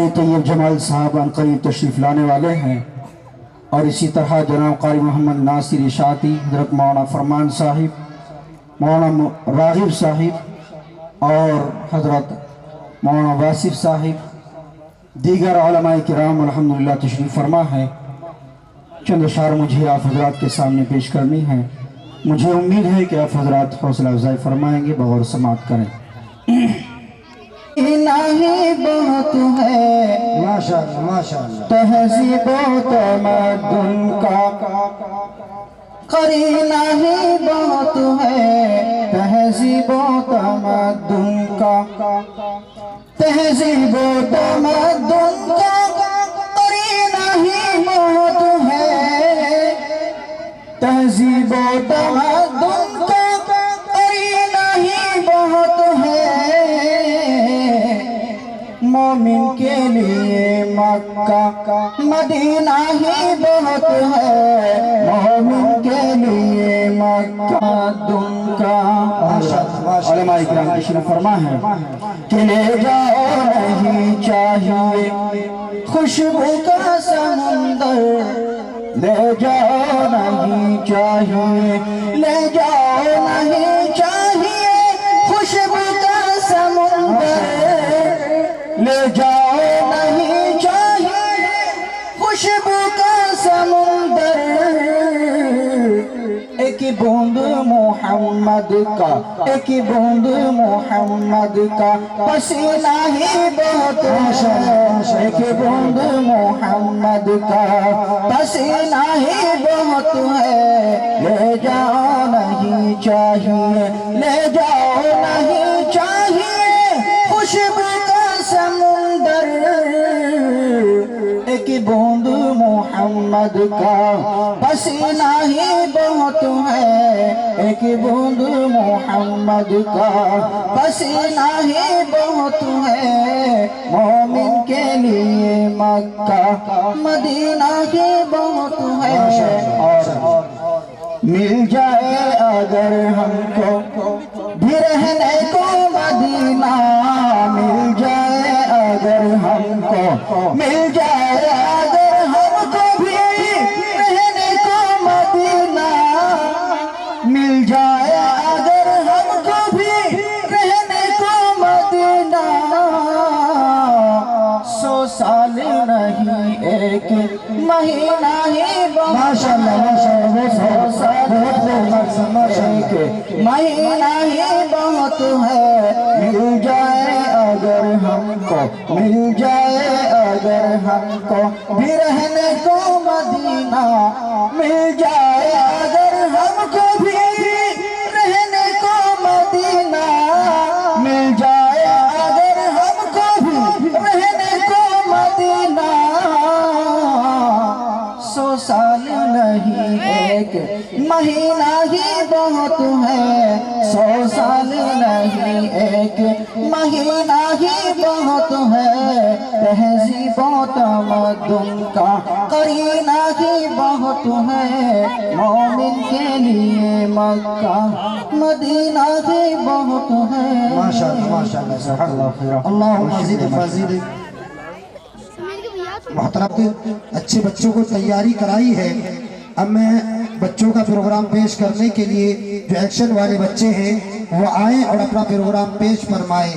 طیب جمال صاحب ان قریب تشریف لانے والے ہیں، اور اسی طرح جناب قاری محمد ناصر اشاعتی، حضرت مولانا فرمان صاحب، مولانا راغب صاحب اور حضرت مولانا واصف صاحب، دیگر علماء کرام الحمدللہ تشریف فرما ہے۔ چند اشعار مجھے آپ حضرات کے سامنے پیش کرنی ہے۔ مجھے امید ہے کہ آپ حضرات حوصلہ افزائی فرمائیں گے، بغور سماعت کریں۔ الہی بہت ہے ماشاءاللہ ماشاءاللہ تہذیب و تمدن کا، قرینہ ہی بہت ہے تہذیب و تمدن کا، تہذیب و تمدن کا قرینہ ہی بہت ہے، تہذیب و تمدن کا قرینہ ہی بہت ہے، مومن کے لیے مکہ مدینہ ہی بہت ہے، مومن کے لیے مکہ دن کا۔ علماء اکرام تشریف فرما ہے کہ لے جاؤ نہیں چاہیے خوشبو کا سمندر، لے جاؤ نہیں چاہیے، لے جاؤ نہیں چاہیے خوشبو کا سمندر، لے جاؤ نہیں چاہیے خوشبو کا سمندر، ایک بوند محمد کا، ایک بوند محمد کا پسینہ ہی بہت ہے، ایک بوند محمد کا پسینہ ہی بہت ہے، لے جاؤ نہیں چاہیے، لے جاؤ نہیں چاہیے خوشبو کا سمندر، ایک بوند محمد کا پسینہ ہی بہت ہے، ایک بوند محمد کا پسینہ ہی بہت ہے، مومن کے لیے مکہ مدینہ ہی بہت ہے۔ اور مل جائے اگر ہم کو بھی رہنے کو مدینہ، مل جائے اگر ہم کو، مل جائے اگر ہم کو بھی رہنے کو مدینہ، مل جائے اگر ہم کو بھی رہنے کو مدینہ، 100 سال نہیں ایک مہینہ ہی ماشاءاللہ ماشاءاللہ 100 سال ایک مہینہ ہی بہت ہے، مل جائے اگر ہم کو، مل جائے اگر ہم کو بھی رہنے کو مدینہ، مل جائے اگر ہم کو بھی رہنے کو مدینہ، مل جائے اگر ہم کو بھی رہنے کو مدینہ، 100 سال نہیں ایک مہینہ ہی بہت ہے، 100 سال نہیں ایک مہینہ ہی بہت ہے، تہذیب و تمدن کا قرینہ ہی بہت ہے، مومن کے لیے مکہ مدینہ ہی بہت ہے۔ ماشاءاللہ ماشاءاللہ سبحان اللہ خیر۔ اللہ مزید فضیل۔ محترم اچھے بچوں کو تیاری کرائی ہے، اب میں بچوں کا پروگرام پیش کرنے کے لیے جو ایکشن والے بچے ہیں وہ آئیں اور اپنا پروگرام پیش فرمائیں۔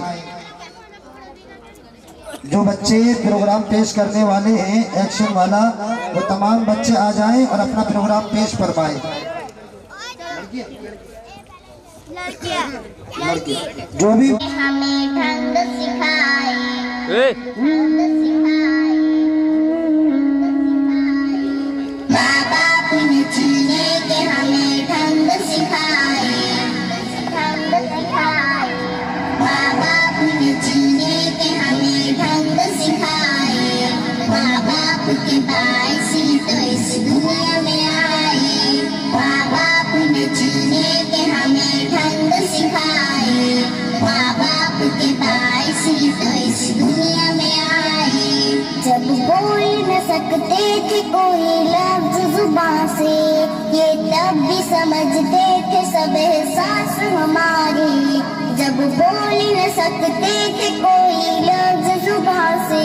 جو بچے پروگرام پیش کرنے والے ہیں ایکشن والا، وہ تمام بچے آ جائیں اور اپنا پروگرام پیش فرمائیں۔ جو بھی ہمیں ڈھنگ سکھائے، ماں باپ نے جینے کے ہمیں ڈھنگ سکھائے، ڈھنگ سکھائے، ماں باپ نے جینے کے ہمیں ڈھنگ سکھائے، ماں باپ کے باعث ہی تو اس دنیا میں آئے، ماں باپ نے جینے کے ہمیں ڈھنگ سکھائے، ماں باپ کے باعث ہی تو اس دنیا میں آئے، جب بول نہ سکتے تھے کوئی لفظ زبان سے، یہ تب بھی سمجھتے تھے سب احساس ہمارے، جب بول نہ سکتے تھے کوئی لفظ زبان سے،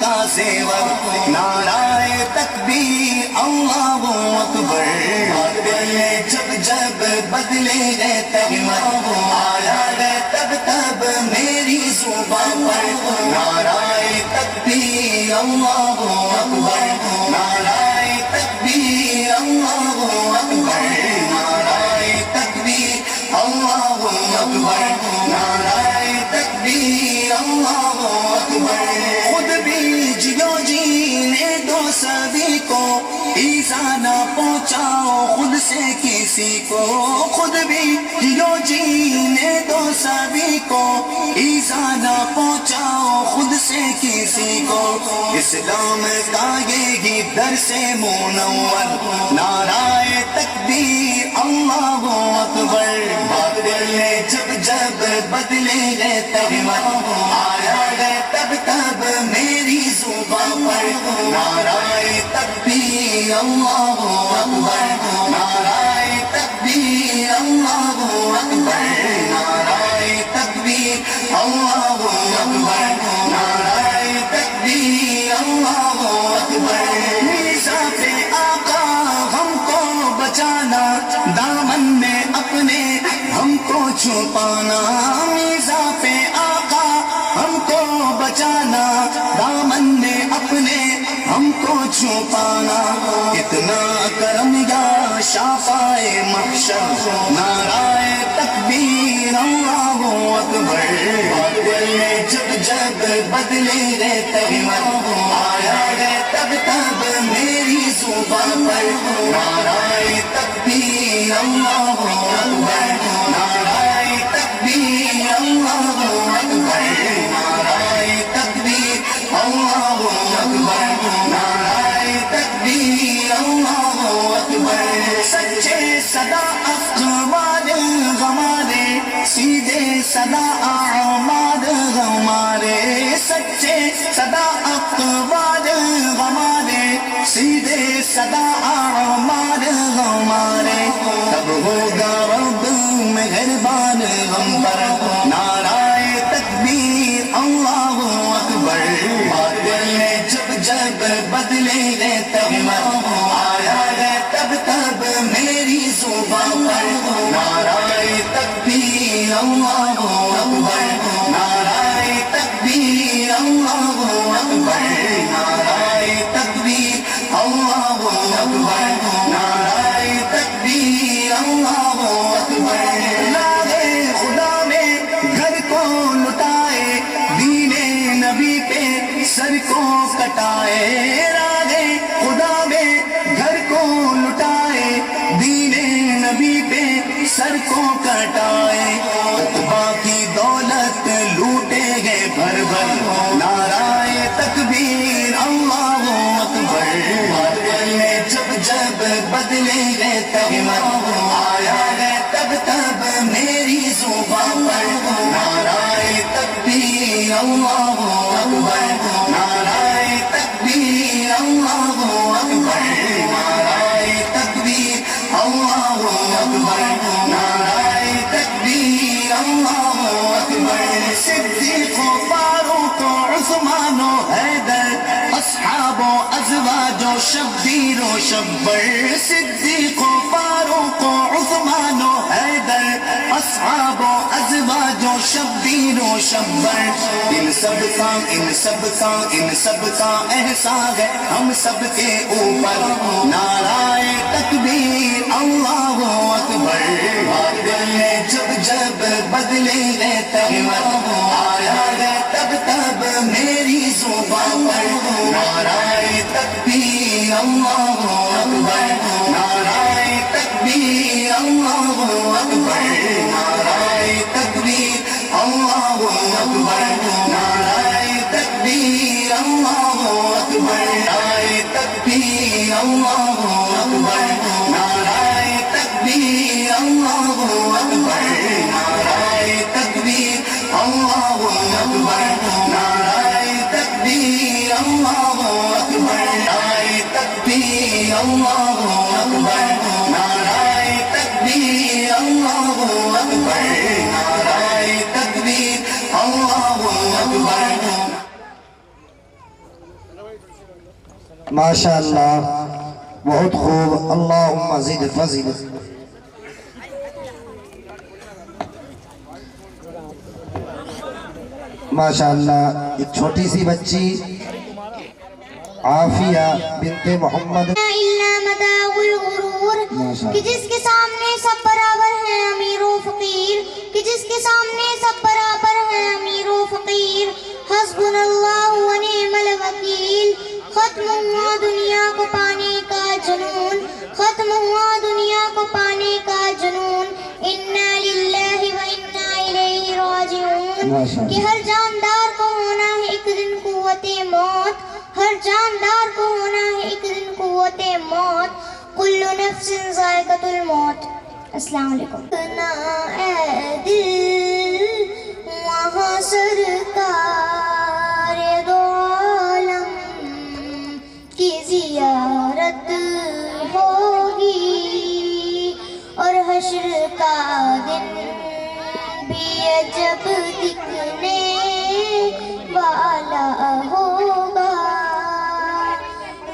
کا زیور نعرہ تکبیر اللہ اکبر دل میں جب جب بدلے گئے تہمت آیا ہے تب تب میری زبان پر نعرہ تکبیر اللہ اکبر نعرہ تکبیر اللہ اکبر نعرہ تکبیر اللہ اکبر نعرہ تکبیر اللہ اکبر خود بھی جیو جینے دو سبھی کو ایزا نہ پہنچاؤ خود سے کسی کو خود بھی جیو جینے دو سبھی کو ایزا نہ پہنچاؤ خود سے کسی کو اسلام کا یہی درس منور نعرہ تکبیر اللہ اکبر باطل نے جب جب بدلے گئے تہمت آیا ہے تب تب میری زبان پر نعرہ تکبیر اللہ اکبر نعرہ تکبیر اللہ اکبر نعرہ تکبیر اللہ اکبر نعرہ تکبیر اللہ اکبر میزا پہ آقا ہم کو بچانا دامن میں اپنے ہم کو چھپانا میزا پہ آقا ہم کو بچانا دامن میں اپنے ہم کو چھپانا اتنا کرم یا شافائے محشر نعرہ تکبیر اللہ اکبر دل میں جب جب بدلے گئے تہمت آیا ہے تب تب میری زبان پر نعرہ تکبیر اللہ اکبر نعرہ تکبیر اللہ اکبر نعرہ تکبیر اللہ اکبر نعرہ تکبیر اللہ اکبر سچے صدا اقوال ہمارے سیدھے صدا اعمال ہمارے سچے صدا اقوال ہمارے سیدھے صدا اعمال ہمارے تب ہوگا رب مہربان ہم پر نعرہ تکبیر اللہ اکبر باطل نے جب جب بدلے گئے تہمت آیا ہے تب تب میری زبان پر نعرہ تکبیر اللہ اکبر نعرہ تکبیر اللہ اکبر نعرہ تکبیر اللہ اکبر نعرہ تکبیر اللہ اکبر نعرہ خدا میں گھر کو لٹائے دین نبی پہ سر کو کٹائے راہ خدا میں گھر کو لٹائے دین نبی پہ سر کو کٹائے عقبہ کی دولت لوٹے گئے بھر بھر نعرہ تکبیر اللہ اکبر باطل نے جب جب بدلے گئے تہمت آیا ہے تب تب میری زبان پر نعرہ تکبیر اللہ اکبر نعرہ تکبیر اللہ اکبر نعرہ تکبیر اللہ اکبر نعرہ تکبیر اللہ اکبر صدیق و فاروق و عثمان و حیدر اصحاب و ازواج و شبیر و شبر صدیق و فاروق و عثمان و حیدر اصحاب و ازواج و شبیر و شبر ان سب کا ان سب کا ان سب کا احسان ہے ہم سب کے اوپر نعرہ تکبیر اللہ اکبر باطل نے جب جب بدلے گئے تہمت آیا ہے تب تب میری زبان پر نعرہ تکبیر اللہ اکبر نعرہ تکبیر اللہ اکبر نعرہ تکبیر اللہ اکبر نعرہ تکبیر اللہ اکبر نعرہ تکبیر اللہ اکبر نعرہ تکبیر اللہ اکبر نعرہ تکبیر اللہ اکبر نعرہ تکبیر اللہ اکبر نعرہ تکبیر اللہ اکبر نعرہ تکبیر اللہ اکبر نعرہ تکبیر اللہ اکبر ماشاءاللہ بہت خوب، اللہم زد فضل۔ ماشاءاللہ ایک چھوٹی سی بچی عافیہ بنت محمد، إلا متاع الغرور، کہ جس کے سامنے سب برابر ہیں امیر و فقیر، کہ جس کے سامنے سب برابر ہیں امیر و فقیر، حسبنا اللہ و نعم الوکیل۔ ختم ہوا دنیا کو پانے کا جنون، ختم ہوا دنیا کو پانے کا جنون، انا للہ و انا الیہ راجعون، کہ ہر جاندار کو ہونا ہے ایک دن قوت موت، ہر جاندار کو ہونا ہے ایک دن قوت موت، کل نفس ذائقۃ الموت۔ السلام علیکم۔ نا اے دل وہاں سرکار دو عالم کی زیارت ہوگی، اور حشر کا دن بھی عجب دکھنے والا ہوگا،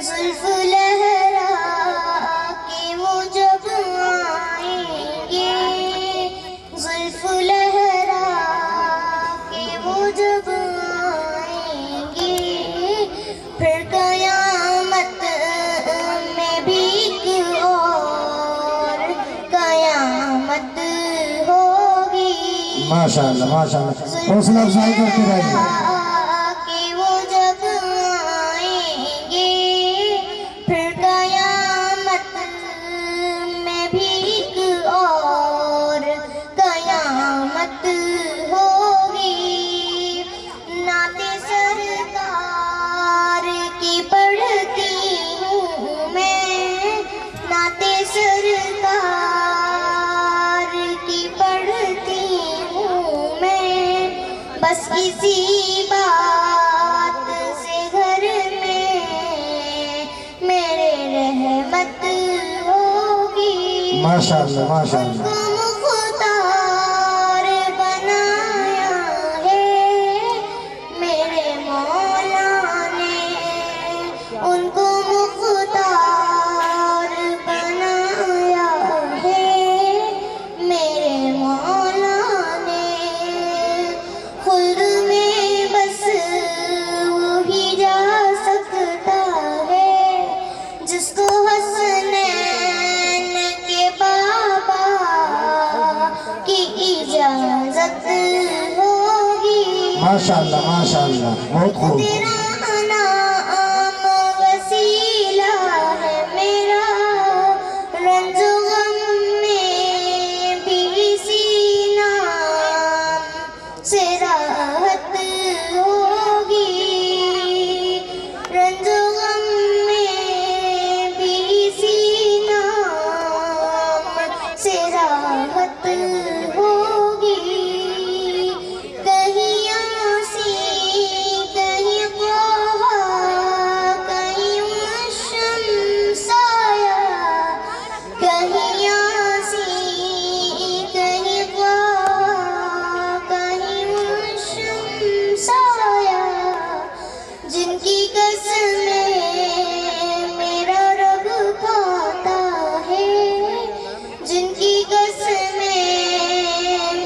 زلف لہرا کے وہ جب آئیں گے، زلف لہرا کے وہ جب آئیں گے، پھر قیامت میں بھی ایک اور قیامت ہوگی، ماشاءاللہ ماشاءاللہ، حوصلہ افزائی کرتے رہیے۔ کہ وہ جب آئیں گے، پھر قیامت میں بھی ایک اور قیامت ہوگی، نعت سرکار کی پڑھتی ہوں میں، نعت سرکار کی پڑھتی ہوں میں، بس اسی بات سے گھر میں میرے رحمت ہوگی، ماشاءاللہ ماشاءاللہ، کو مختار بنایا ہے میرے مولا نے، ان کو مختار بنایا ہے میرے مولا نے، خلد میں بس وہی جا سکتا ہے جس کو حسنین کے بابا کی اجازت ہوگی، ماشاءاللہ ماشاءاللہ، بہت خوب۔ تیرا نام وسیلہ ہے میرا، رنج و غم میں بھی اسی نام سے راحت ہوگی، رنج و غم میں بھی اسی نام سے راحت ہوگی، کہیں آسی کہیں قوہ کہیں شمس آیا، کہیں آسی کہیں قوہ کہیں شمس آیا، جن کی قسمیں میرا رب کھاتا ہے، جن کی قسمیں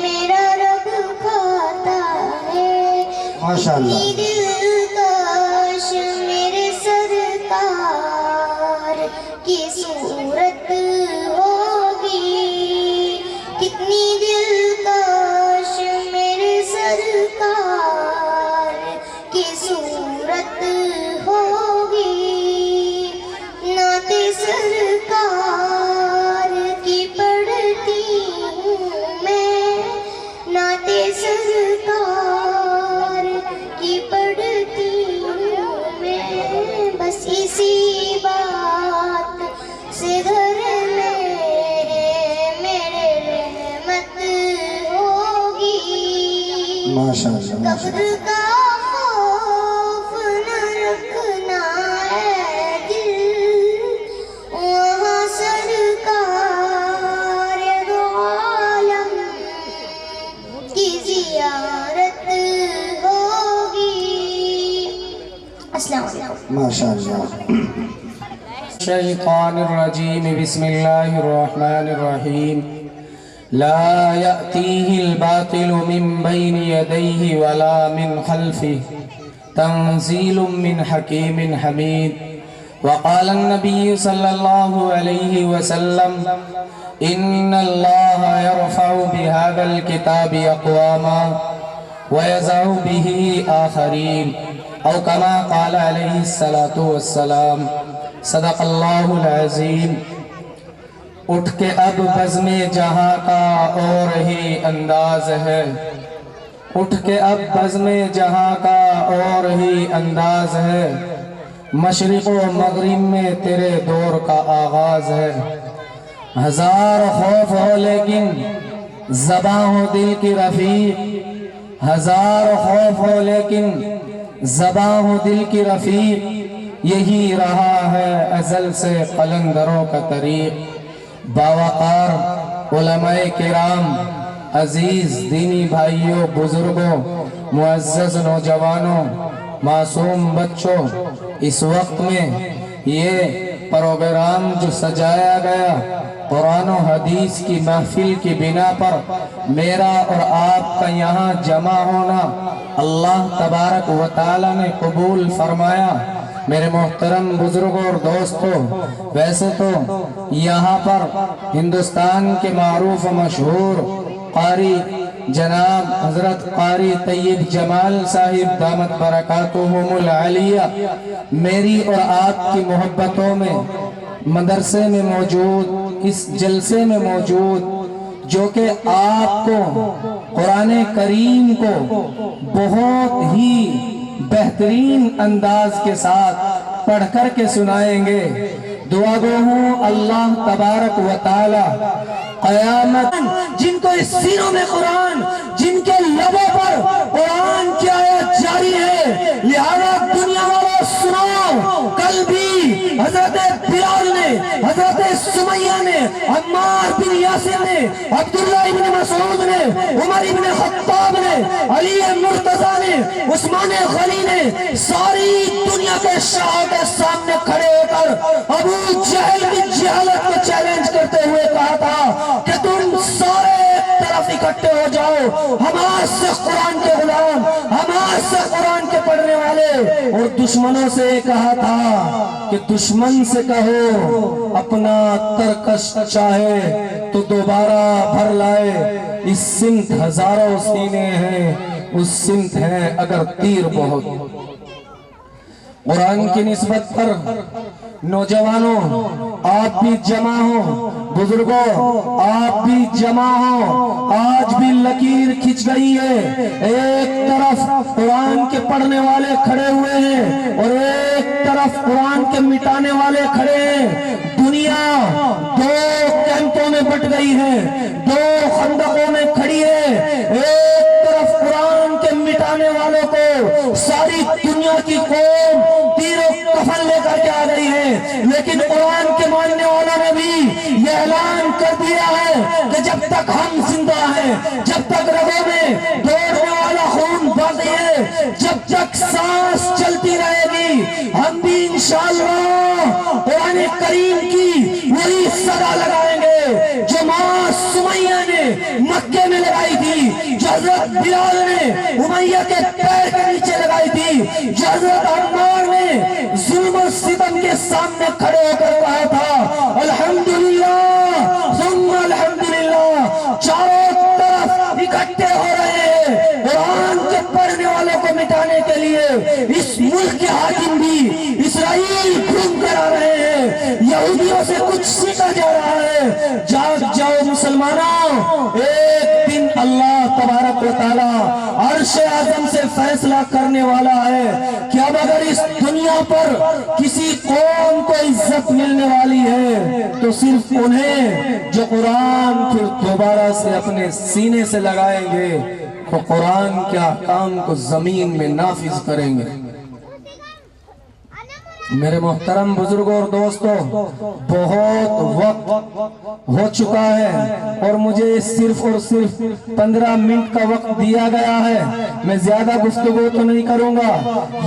میرا رب کھاتا ہے، ماشاءاللہ دلکش میرے سرکار کی صورت ہوگی، کتنی دلکش میرے سرکار کی صورت ہوگی، نعت سرکار کی پڑھتی ہوں میں، نعت سرکار کی پڑھتی ہوں میں، بس اسی بات سے گھر میں میرے رحمت ہوگی، ماشاءاللہ قبر ماشاءاللہ، کا خوف نہ رکھنا اے دل، وہاں سرکار دو عالم کی زیارت ہوگی۔ السلام علیکم۔ ماشاء اللہ. الشيطان الرجيم بسم الله الرحمن الرحيم لا يأتيه الباطل من بين يديه ولا من خلفه تنزيل من حكيم حميد. وقال النبي صلى الله عليه وسلم إن الله يرفع بهذا الكتاب أقواما ويزع به آخرين أو كما قال عليه الصلاة والسلام. صدق اللہ العظیم. اٹھ کے اب بزم جہاں کا اور ہی انداز ہے، اٹھ کے اب بزم جہاں کا اور ہی انداز ہے، مشرق و مغرب میں تیرے دور کا آغاز ہے. ہزار خوف ہو لیکن زباں ہو دل کی رفیق، ہزار خوف ہو لیکن زباں ہو دل کی رفیق، یہی رہا ہے ازل سے قلندروں کا طریق. باوقار علماء کرام، عزیز دینی بھائیوں، بزرگوں، معزز نوجوانوں، معصوم بچوں، اس وقت میں یہ پروگرام جو سجایا گیا قرآن و حدیث کی محفل کی بنا پر میرا اور آپ کا یہاں جمع ہونا اللہ تبارک و تعالی نے قبول فرمایا. میرے محترم بزرگوں اور دوستوں، ویسے تو یہاں پر ہندوستان کے معروف و مشہور قاری جناب حضرت قاری طیب جمال صاحب دامت برکاتہم العالیہ میری اور آپ کی محبتوں میں مدرسے میں موجود، اس جلسے میں موجود، جو کہ آپ کو قرآن کریم کو بہت ہی بہترین انداز کے ساتھ پڑھ کر کے سنائیں گے. دعا گو ہوں اللہ تبارک و تعالی قیامت جن کو اس سینوں میں قرآن، جن کے لبوں پر قرآن کی آیت جاری ہے، لہذا دنیا والوں سنو. کل بھی حضرت بلال نے، حضرت سمیہ نے، عمار بن یاسر نے، عبداللہ ابن مسعود نے، عمر ابن خطاب نے، علی مرتضی نے، عثمان غنی نے، ساری دنیا کے شاہوں کے سامنے کھڑے ہو کر ابو جہل کی جہالت کو چیلنج کرتے ہوئے کہا تھا کہ تم سارے ایک طرف اکٹھے ہو جاؤ، حماس سے قرآن کے غلام، حماس سے قرآن کے پڑھنے والے. اور دشمنوں سے کہا تھا کہ دشمن سے کہو اپنا ترکش چاہے تو دوبارہ بھر لائے. اس سمت ہزاروں سینے ہیں، اس سمت ہے اگر تیر بہت. قرآن کی نسبت پر نوجوانوں آپ بھی جمع ہو، بزرگوں آپ بھی جمع ہو. آج بھی لکیر کھچ گئی ہے، ایک طرف قرآن کے پڑھنے والے کھڑے ہوئے ہیں اور ایک طرف قرآن کے مٹانے والے کھڑے ہیں. دنیا دو کیمپوں میں بٹ گئی ہے، دو خندقوں میں کھڑی ہے. ایک طرف قرآن کے مٹانے والوں کو ساری دنیا کی قوم تیر و کفن لے کر کے آ گئی ہے، لیکن قرآن کے ماننے والوں نے بھی یہ اعلان کر دیا ہے کہ جب تک ہم زندہ ہیں، جب تک رگوں میں دوڑنے والا خون باقی ہے، جب تک سانس چلتی رہے گی، ہم بھی انشاءاللہ قرآن کریم کی وہی صدا لگائیں گے جو ماں سمیہ نے مکے میں لگائی تھی، جو حضرت بلال نے امیہ کے پیر کے نیچے لگائی تھی، جو حضرت عمار نے ظلم و ستم کے سامنے کھڑے ہو کر کہا تھا الحمدللہ ثم الحمدللہ. چاروں طرف اکٹھے ہو رہے ہیں قرآن کے پڑھنے والوں کو مٹانے کے لیے. اس ملک کے حاکم بھی اسرائیل گھوم کر آ رہے ہیں، یہودیوں سے کچھ سیکھا جا رہا ہے. جاگ جاؤ مسلمانوں، ایک دن اللہ تبارک و تعالی عرش اعظم سے فیصلہ کرنے والا ہے کہ اب اگر اس دنیا پر کسی قوم کو عزت ملنے والی ہے تو صرف انہیں جو قرآن پھر دوبارہ سے اپنے سینے سے لگائیں گے، تو قرآن کے احکام کو زمین میں نافذ کریں گے. میرے محترم بزرگوں اور دوستوں، بہت وقت ہو چکا ہے اور مجھے صرف اور صرف 15 منٹ کا وقت دیا گیا ہے. میں زیادہ گفتگو تو نہیں کروں گا.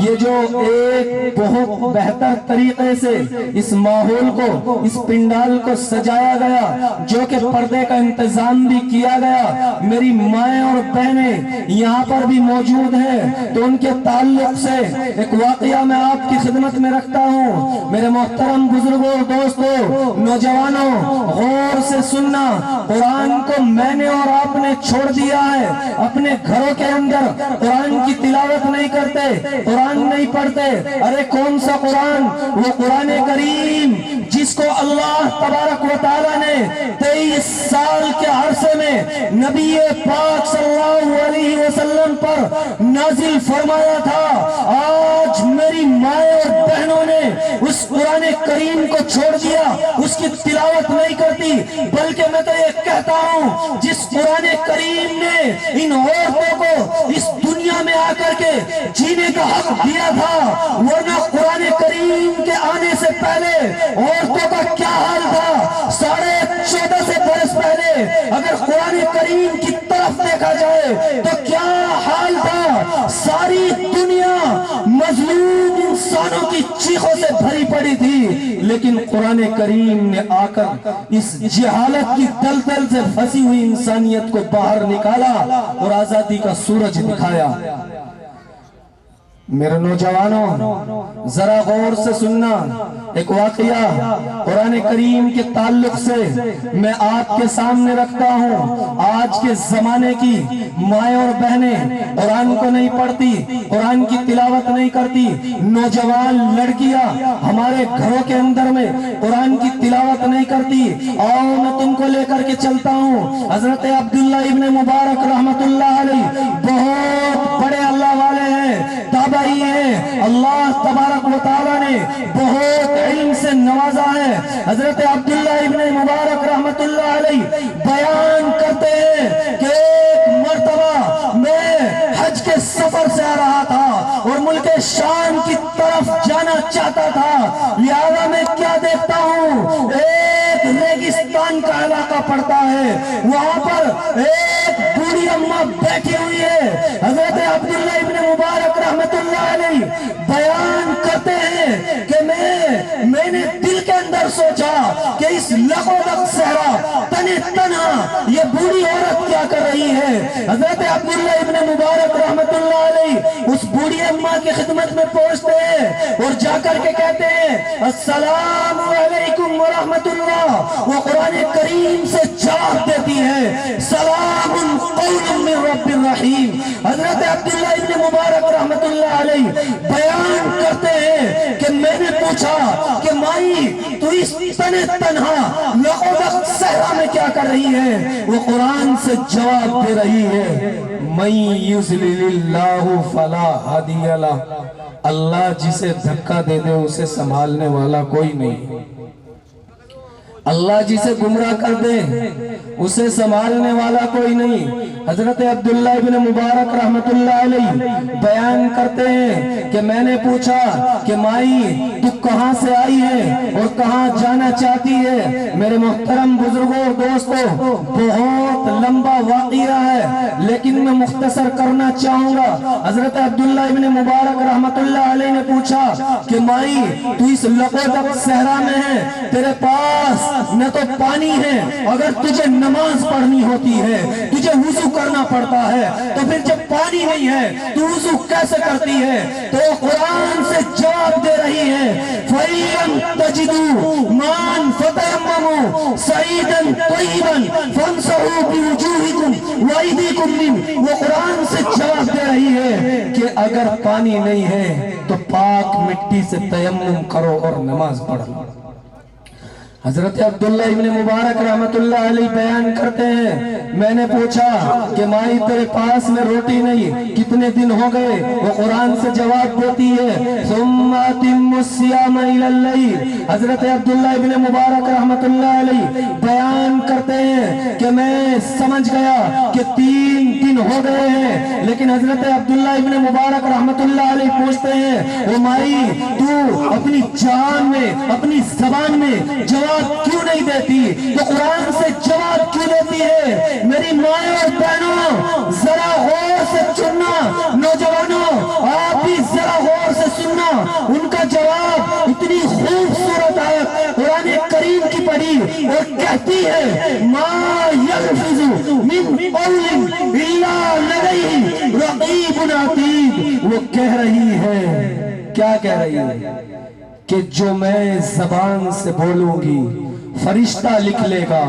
یہ جو ایک بہت بہتر طریقے سے اس ماحول کو، اس پنڈال کو سجایا گیا، جو کہ پردے کا انتظام بھی کیا گیا، میری مائیں اور بہنیں یہاں پر بھی موجود ہیں، تو ان کے تعلق سے ایک واقعہ میں آپ کی خدمت میں رکھتا ہوں. میرے محترم بزرگوں، دوستوں، نوجوانوں، غور سے سننا. قرآن کو میں نے اور آپ نے چھوڑ دیا ہے. اپنے گھروں کے اندر قرآن کی تلاوت نہیں کرتے، قرآن نہیں پڑھتے. ارے کون سا قرآن؟ وہ قرآن کریم جس کو اللہ تبارک و تعالیٰ نے 23 سال کے عرصے میں نبی پاک صلی اللہ علیہ وسلم پر نازل فرمایا تھا. آج میری مائیں اور بہنوں نے اس قرآن کریم کو چھوڑ دیا، اس کی تلاوت نہیں کرتی. بلکہ میں تو یہ کہتا ہوں، جس قرآن کریم نے ان عورتوں کو اس دنیا میں آ کر کے جینے کا حق دیا تھا، ورنہ قرآن کریم کے آنے سے پہلے عورتوں کا کیا حال تھا؟ 1450 برس پہلے اگر قرآن کریم کی طرف دیکھا جائے تو کیا حال تھا؟ ساری دنیا مظلوم انسانوں کی چیخوں سے بھری پڑی تھی، لیکن قرآن کریم نے آ کر اس جہالت کی دلدل سے پھنسی ہوئی انسانیت کو باہر نکالا اور آزادی کا سورج دکھایا. میرے نوجوانوں، ذرا غور سے سننا. ایک واقعہ قرآن کریم کے تعلق سے میں آپ کے سامنے رکھتا ہوں. آج کے زمانے کی مائیں اور بہنیں قرآن کو نہیں پڑھتی، قرآن کی تلاوت نہیں کرتی. نوجوان لڑکیاں ہمارے گھروں کے اندر میں قرآن کی تلاوت نہیں کرتی. آؤ میں تم کو لے کر کے چلتا ہوں. حضرت عبداللہ ابن مبارک رحمت اللہ علیہ بہت بڑے اللہ والے ہیں، تابعی ہیں. اللہ تبارک و تعالیٰ نے بہت علم سے نوازا ہے. حضرت عبداللہ ابن مبارک رحمت اللہ علیہ بیان کرتے ہیں کہ ایک مرتبہ میں حج کے سفر سے آ رہا تھا اور ملک شام کی طرف جانا چاہتا تھا. لہذا میں کیا دیکھتا ہوں، ایک ریگستان کا علاقہ پڑتا ہے، وہاں پر ایک بوڑھی اماں بیٹھی ہوئی ہے. حضرت عبداللہ ابن مبارک رحمت اللہ علیہ بیان کرتے ہیں کہ میں نے دل کے اندر سوچا کہ اس لغوبک صحرا تنہ تنہا یہ بوڑھی عورت کیا کر رہی ہے. حضرت عبداللہ ابن مبارک رحمت اللہ علیہ اس بوڑھی اماں کی خدمت میں پہنچتے ہیں اور جا کر کے کہتے ہیں السلام علیکم ورحمت اللہ. وہ قرآن کریم سے جواب دیتی ہے سلام قول من رب الرحیم. حضرت عبداللہ ابن مبارک رحمت اللہ علیہ بیان کرتے ہیں کہ میں نے پوچھا کہ مائی تو اس تنہا لغوبک صحرا میں کیا کر رہی ہے؟ وہ قرآن سے جواب دے رہی ہے من یضلل اللہ فلا ہادی لہ. اللہ جسے دھکا دے دے اسے سنبھالنے والا کوئی نہیں. اللہ جسے گمراہ کر دے اسے سنبھالنے والا کوئی نہیں. حضرت عبداللہ ابن مبارک رحمت اللہ علیہ بیان کرتے ہیں کہ میں نے پوچھا کہ مائی تو کہاں سے آئی ہے اور کہاں جانا چاہتی ہے؟ میرے محترم بزرگوں اور دوستوں، بہت لمبا واقعہ ہے لیکن میں مختصر کرنا چاہوں گا. حضرت عبداللہ ابن مبارک رحمت اللہ علیہ نے پوچھا کہ مائی تو اس لغوبک صحرا میں ہے، تیرے پاس نہ تو پانی ہے، اگر تجھے نماز پڑھنی ہوتی ہے تجھے وضو کرنا پڑتا ہے، تو پھر جب پانی نہیں ہے تو وضو کیسے کرتی ہے؟ تو قرآن سے جواب دے رہی ہے فَإِلَّمْ تَجِدُوا مَاءً فَتَيَمَّمُوا صَعِيدًا طَيِّبًا فَامْسَحُوا بِوُجُوهِكُمْ وَأَيْدِيكُمْ مِنْهُ. وہ قرآن سے جواب دے رہی ہے کہ اگر پانی نہیں ہے تو پاک مٹی سے تیمم کرو اور نماز پڑھو. حضرت عبداللہ ابن مبارک رحمت اللہ علیہ بیان کرتے ہیں میں نے پوچھا کہ مائی تیرے پاس میں روٹی نہیں، کتنے دن ہو گئے؟ وہ قرآن سے جواب دیتی ہے ثم اتم الصیام الی اللیل. حضرت عبداللہ ابن مبارک رحمت اللہ علیہ بیان کرتے ہیں کہ میں سمجھ گیا کہ 3 دن ہو گئے ہیں، لیکن حضرت عبداللہ ابن مبارک رحمت اللہ علیہ پوچھتے ہیں وہ مائی تو اپنی جان میں اپنی زبان میں جواب کیوں نہیں دیتی؟ تو قرآن سے جواب کیوں دیتی ہے؟ میری مائیں اور بہنوں ذرا غور سے سننا، نوجوانوں آپ بھی ذرا غور سے سننا، ان کا جواب اتنی خوبصورت آیت قرآن کریم کی پڑھی اور کہتی ہے ما یلفظ من قول الا لدیہ رقیب عتید۔ وہ کہہ رہی ہے، کیا کہہ رہی ہے؟ کہ جو میں زبان سے بولوں گی فرشتہ لکھ لے گا،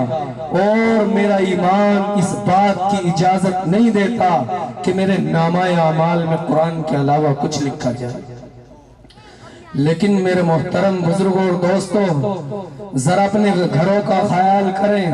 اور میرا ایمان اس بات کی اجازت نہیں دیتا کہ میرے نامہ اعمال میں قرآن کے علاوہ کچھ لکھا جائے۔ لیکن میرے محترم بزرگوں اور دوستوں ذرا اپنے گھروں کا خیال کریں،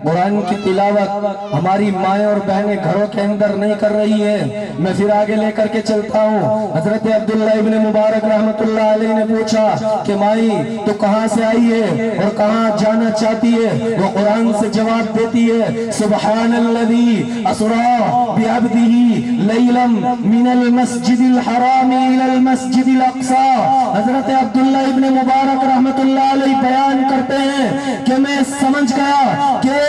قرآن کی تلاوت ہماری مائیں اور بہنیں گھروں کے اندر نہیں کر رہی ہے۔ میں پھر آگے لے کر کے چلتا ہوں۔ حضرت عبداللہ ابن مبارک رحمت اللہ علیہ نے پوچھا کہ مائی تو کہاں سے آئی ہے اور کہاں جانا چاہتی ہے؟ وہ قرآن سے جواب دیتی ہے سبحان الذی اسری بعبدہ لیلا من المسجد الحرام الى المسجد الاقصی۔ حضرت عبداللہ ابن مبارک رحمت اللہ علیہ بیان کرتے ہیں کہ میں سمجھ گیا کہ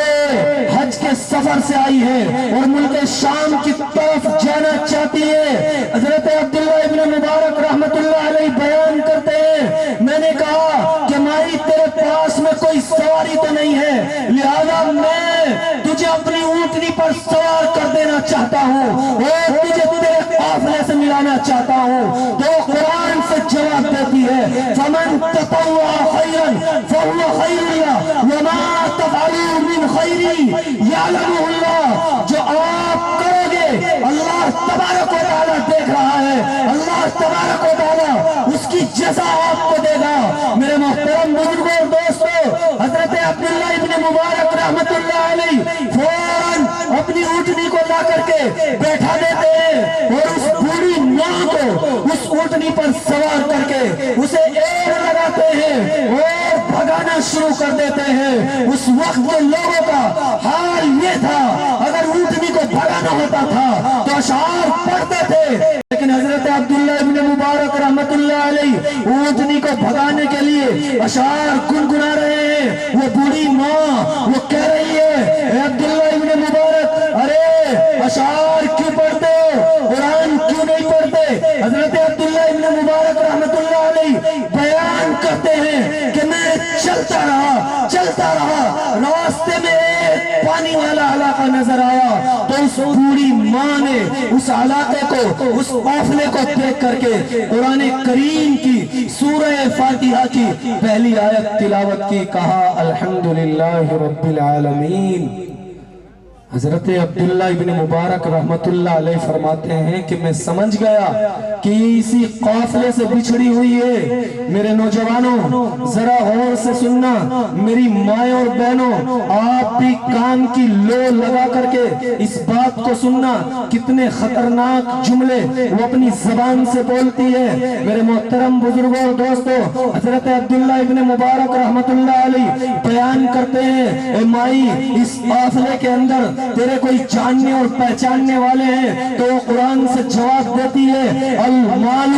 حج کے سفر سے آئی ہے اور ملک شام کی طرف جانا چاہتی ہے۔ حضرت عبداللہ ابن مبارک رحمت اللہ علیہ بیان کرتے ہیں میں نے کہا کہ مائی تیرے پاس میں کوئی سواری تو نہیں ہے، لہذا میں تجھے اپنی اونٹنی پر سوار کر دینا چاہتا ہوں اور تجھے تیرے قافلے سے ملانا چاہتا ہوں۔ تو قرآن سے جواب دیتی ہے فمن تطوع خیرا فهو خیر له وما تفعلوا من خیر یعلمہ اللہ۔ جو آپ کرو گے اللہ تبارک و تعالیٰ دیکھ رہا ہے، اللہ تبارک و تعالیٰ اس کی جزا آپ کو دے گا۔ میرے محترم بزرگوں اور دوستوں حضرت عبداللہ ابن مبارک رحمت اللہ علیہ فوراً اپنی اونٹنی کو لا کر کے بیٹھا دیتے ہیں اور اس بوڑھی ماں کو اس اونٹنی پر سوار کر کے اسے ایڑ لگاتے ہیں اور بھگانا شروع کر دیتے ہیں۔ اس وقت کے لوگوں کا حال یہ تھا اگر اونٹنی کو بھگانا ہوتا تھا تو اشعار پڑھتے تھے، لیکن حضرت عبداللہ ابن مبارک رحمت اللہ علیہ اونٹنی کو بھگانے کے لیے اشعار گنگنا رہے ہیں۔ وہ بوڑھی ماں وہ کہہ رہی ہے اے عبداللہ ابن مبارک ارے اشعار کیوں پڑھتے ہو، قرآن کیوں نہیں پڑھتے؟ حضرت عبداللہ ابن مبارک رحمت اللہ علیہ بیان کرتے ہیں کہ میں چلتا رہا راستے میں ایک پانی والا علاقہ نظر آیا تو اس بوڑھی ماں نے اس علاقے کو اس قافلے کو دیکھ کر کے قرآن کریم کی سورہ فاتحہ کی پہلی آیت تلاوت کی، کہا الحمدللہ رب العالمین۔ حضرت عبداللہ ابن مبارک رحمت اللہ علیہ فرماتے ہیں کہ میں سمجھ گیا کہ یہ اسی قافلے سے بچھڑی ہوئی ہے۔ میرے نوجوانوں ذرا غور سے سننا، میری مائیں اور بہنوں آپ بھی کان کی لو لگا کر کے اس بات کو سننا، کتنے خطرناک جملے وہ اپنی زبان سے بولتی ہے۔ میرے محترم بزرگوں اور دوستوں حضرت عبداللہ ابن مبارک رحمت اللہ علیہ بیان کرتے ہیں اے مائی اس قافلے کے اندر تیرے کوئی جاننے اور پہچاننے والے ہیں؟ تو وہ قرآن سے جواب دیتی ہے المال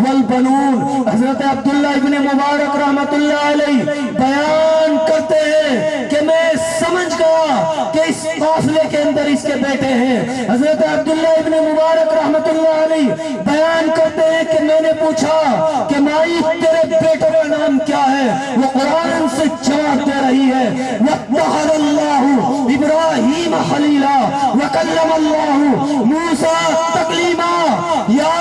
والبنون۔ حضرت عبداللہ ابن مبارک رحمت اللہ علیہ بیان کرتے ہیں کہ میں سمجھ گیا کہ اس قافلے کے اندر اس کے بیٹے ہیں۔ حضرت عبداللہ ابن مبارک رحمت اللہ علیہ بیان کرتے ہیں کہ میں نے پوچھا کہ مائی تیرے بیٹوں کا نام کیا ہے؟ وہ قرآن سے جواب دے رہی ہے وَاتَّخَذَ اللَّهُ إِبْرَاهِيمَ خَلِيلًا وَكَلَّمَ اللَّهُ مُوسَىٰ تَكْلِيمًا يَا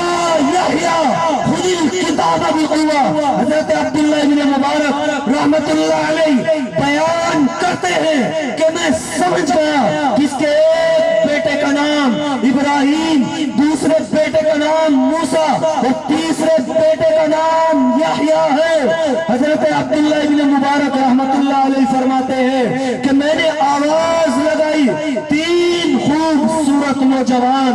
يَحْيَىٰ خُذِ الْكِتَابَ بِقُوَّةٍ۔ حضرت عبداللہ ابن مبارک رحمت اللہ علیہ بیان کرتے ہیں کہ میں سمجھ گیا کس کے ایک بیٹے کا نام ابراہیم، دوسرے بیٹے کا نام موسیٰ اور تیسرے بیٹے کا نام یحییٰ ہے۔ حضرت عبداللہ ابن مبارک رحمت اللہ علیہ فرماتے ہیں کہ میں نے آواز لگائی، تین خوبصورت نوجوان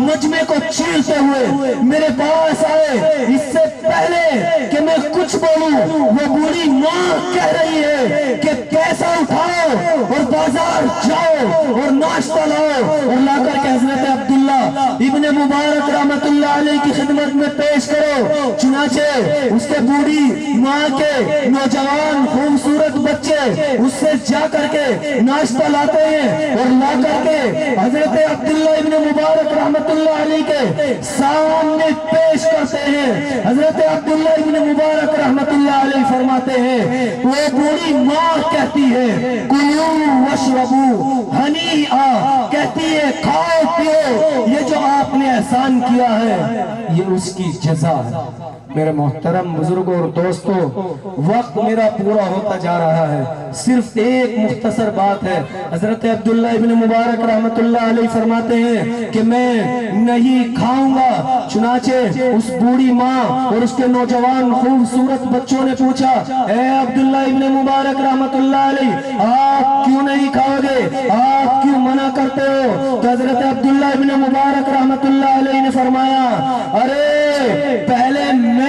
مجمع کو چیرتے ہوئے میرے پاس آئے۔ اس سے پہلے کہ میں کچھ بولوں وہ بوڑھی ماں کہہ رہی ہے کہ پیسہ اٹھاؤ اور بازار جاؤ اور ناشتہ لاؤ اور لا کر کے حضرت عبداللہ ابن مبارک رحمت اللہ علیہ کی خدمت میں پیش کرو۔ چنانچہ اس کے بوڑھی ماں کے نوجوان خوبصورت بچے اس سے جا کر کے ناشتہ لاتے ہیں اور لا کر کے حضرت عبداللہ ابن مبارک رحمت اللہ علیہ کے سامنے پیش کرتے ہیں۔ حضرت عبداللہ ابن مبارک رحمت اللہ علیہ فرماتے ہیں وہ بوڑھی ماں کہتی ہے کلو واشربو ہنیئا، کہتی ہے کھاؤ پیو، یہ جو آپ نے احسان کیا ہے یہ اس کی جزا ہے۔ میرے محترم بزرگوں اور دوستوں، وقت میرا پورا ہوتا جا رہا ہے، صرف ایک مختصر بات ہے۔ حضرت عبداللہ ابن مبارک رحمت اللہ علیہ فرماتے ہیں کہ میں نہیں کھاؤں گا۔ چنانچہ اس بوڑھی ماں اور اس کے نوجوان خوبصورت بچوں نے پوچھا اے عبداللہ ابن مبارک رحمت اللہ علیہ آپ کیوں نہیں کھاؤ گے، آپ کیوں منع کرتے ہو؟ تو حضرت عبداللہ ابن مبارک رحمت اللہ علیہ نے فرمایا ارے پہلے میں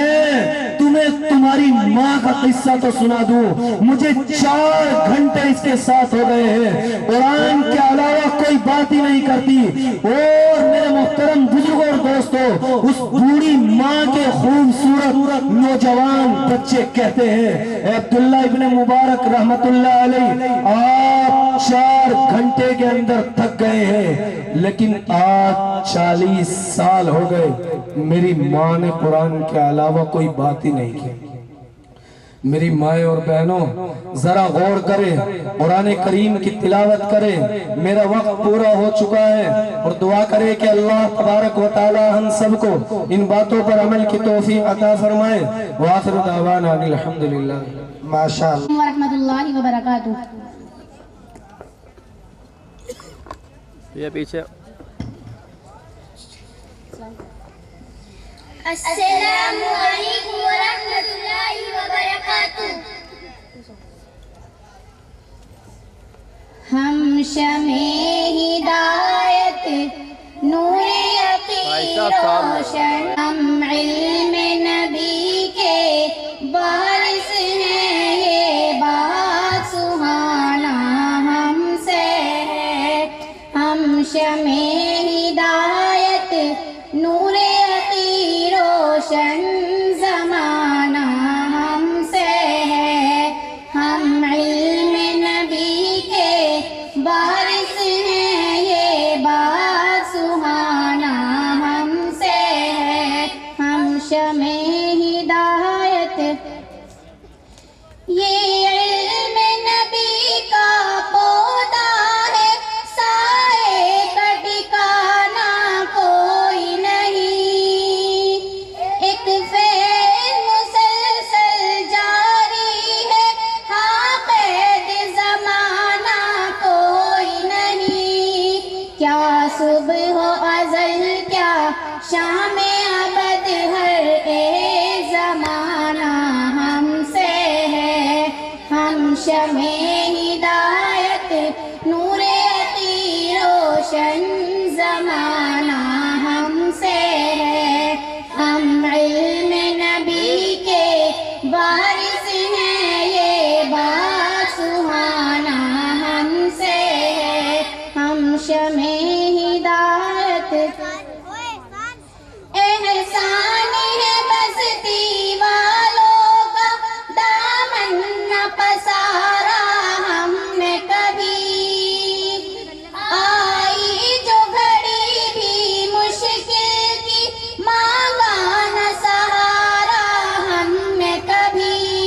تمہیں تمہاری ماں کا قصہ تو سنا دوں، مجھے 4 گھنٹے اس کے ساتھ ہو گئے ہیں، قرآن کے علاوہ کوئی بات ہی نہیں کرتی۔ اور میرے محترم بزرگوں اور دوستوں، اس بوڑھی ماں کے خوبصورت نوجوان بچے کہتے ہیں اے عبداللہ ابن مبارک رحمت اللہ علیہ آپ 4 گھنٹے کے اندر تھک گئے ہیں، لیکن آج 40 سال ہو گئے میری ماں نے قرآن کے علاوہ کوئی بات ہی نہیں کی۔ میری مائیں اور بہنوں ذرا غور کریں، قرآن کریم کی تلاوت کریں۔ میرا وقت پورا ہو چکا ہے اور دعا کریں کہ اللہ تبارک و تعالی ہم سب کو ان باتوں پر عمل کی توفیق عطا فرمائے۔ وآخر دعوانا ان الحمدللہ۔ ماشاءاللہ۔ ورحمۃ اللہ وبرکاتہ۔ یہ پیچھے السلام علیکم ورحمۃ اللہ وبرکاتہ۔ ہم شمع ہدایت نور یقین روشن، ہم علم نبی کے وارث ہیں، یہ بات سہانا ہم سے ہے۔ ہم شمع ہدایت نور یقین روشن، زمانہ ہم سے ہے۔ ہم علم نبی کے وارث ہیں، یہ بات سہانا ہم سے ہے۔ ہم شمع ہدایت، یہ علم نبی کا پودا ہے، سائے کا ٹھکانا کوئی نہیں۔ ایک فعل مسلسل جاری ہے، ہاں قید زمانہ کوئی نہیں۔ کیا صبح و ازل کیا شام ابد، ہر ایک زمانہ ہم سے ہے۔ ہم شمع ہدایت نور یقین روشن، زمانہ ہم سے ہے۔ ہم علم نبی کے وارث ہیں، یہ بات سہانا ہم سے ہے۔ ہم شمع ہدایت، احسان ہے بستی والوں کا، دامن نہ پسارا ہم نے کبھی۔ آئی جو گھڑی بھی مشکل کی، مانگا نہ سہارا ہم نے کبھی۔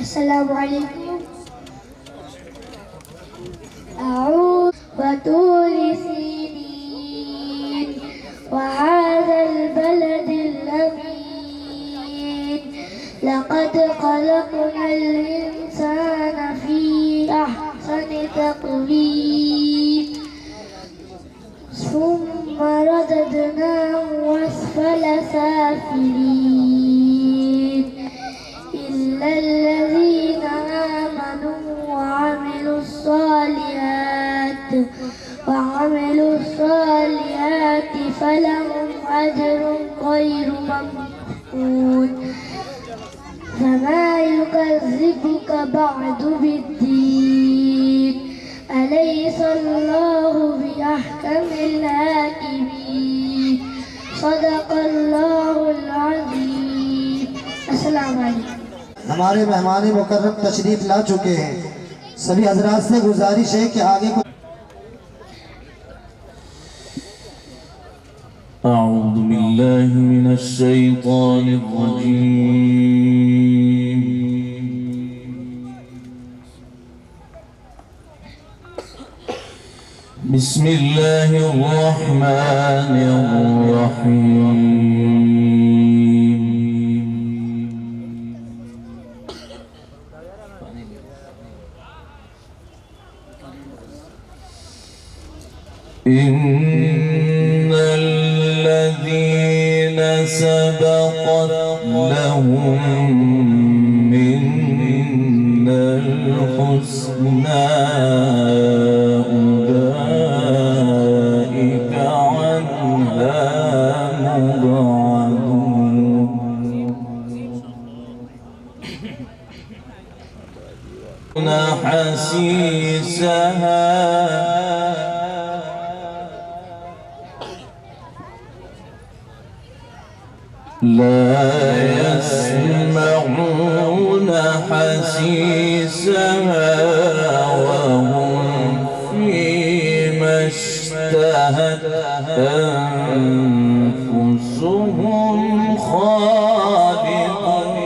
السلام عليكم. أعوذ وطول سنين وهذا البلد الأمين لقد خلقنا الإنسان في أحسن تقويم ثم رددناه أسفل سافلين إلا الذين آمنوا وعملوا الصالحات فلهم أجر غير ممنون فما يكذبك بعد بالدين أليس الله بأحكم الحاكمين صدق الله العظيم. السلام علیکم. ہمارے مہمان مکرم تشریف لا چکے ہیں. سبھی حضرات سے گزارش ہے کہ آگے کو أعوذ بالله من الشيطان الرجيم. بسم الله الرحمن الرحيم. إن الذين سبقت لهم منا الحسنى أولئك عنها مبعدون حسيسها لا يسمعون حسيسها وهم فيما اشتهت أنفسهم خالدون.